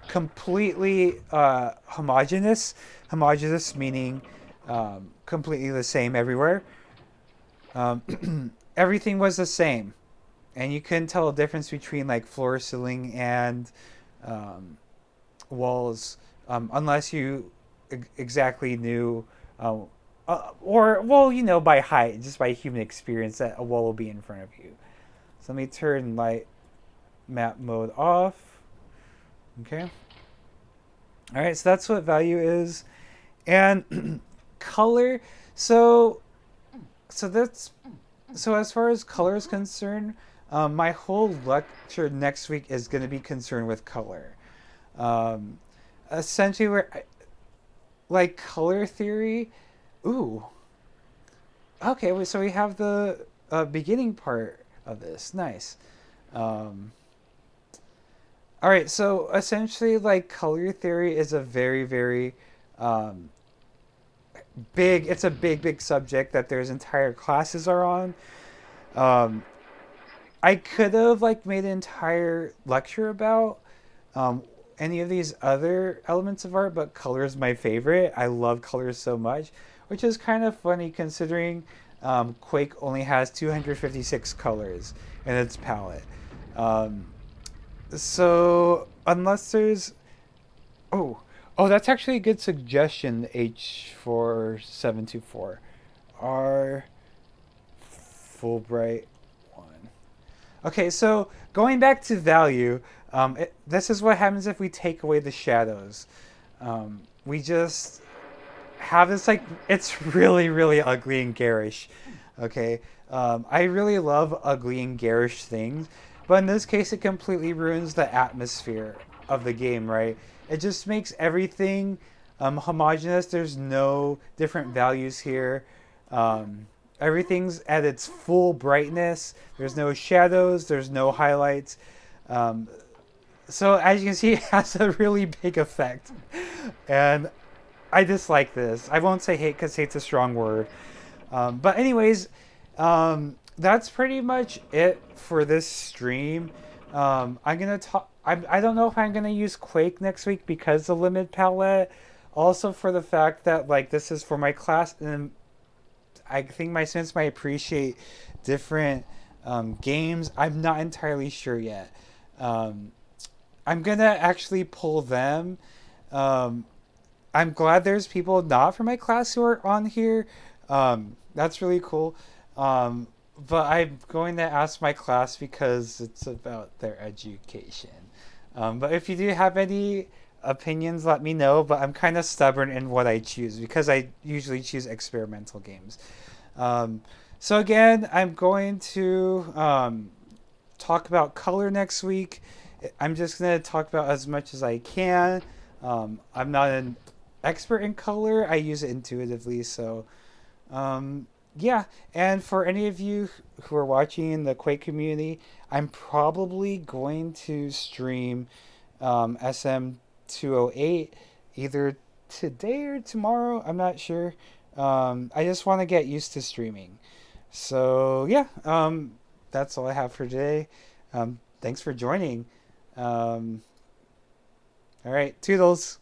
completely homogeneous meaning completely the same everywhere, everything was the same, and you couldn't tell a difference between like floor, ceiling, and um, walls unless you exactly knew, or well, you know, by height, just by human experience, that a wall will be in front of you. So let me turn light map mode off. Okay. All right, so that's what value is, and color. So, so that's so as far as color is concerned, my whole lecture next week is going to be concerned with color. Um, Essentially, where like color theory. Ooh. Okay, so we have the beginning part of this. Nice. Um, all right, so essentially, like color theory is a very, very um, big. It's a big, big subject that there's entire classes are on. Um, I could have like made an entire lecture about um, any of these other elements of art, but color is my favorite. I love colors so much, which is kind of funny considering Quake only has 256 colors in its palette. Um, so unless there's oh that's actually a good suggestion. H4724 R Fulbright one. Okay, so going back to value, this is what happens if we take away the shadows. We just have this like it's really really ugly and garish. Okay, I really love ugly and garish things But in this case, it completely ruins the atmosphere of the game, right? It just makes everything homogenous. There's no different values here. Um, Everything's at its full brightness. There's no shadows. There's no highlights. Um, so as you can see, it has a really big effect, and I dislike this. I won't say hate because hate's a strong word. But anyways, that's pretty much it for this stream. I'm gonna talk. I don't know if I'm gonna use Quake next week because the limit palette. Also for the fact that like this is for my class, and I think my students might appreciate different games. I'm not entirely sure yet. Um, I'm gonna actually pull them. Um, I'm glad there's people not from my class who are on here. That's really cool. Um, but I'm going to ask my class because it's about their education. But if you do have any opinions, let me know. But I'm kind of stubborn in what I choose because I usually choose experimental games. Um, so again, I'm going to talk about color next week. I'm just going to talk about as much as I can. I'm not an expert in color. I use it intuitively. So, yeah. And for any of you who are watching in the Quake community, I'm probably going to stream SM208 either today or tomorrow. I'm not sure. I just want to get used to streaming. So, yeah. That's all I have for today. Thanks for joining. All right. Toodles.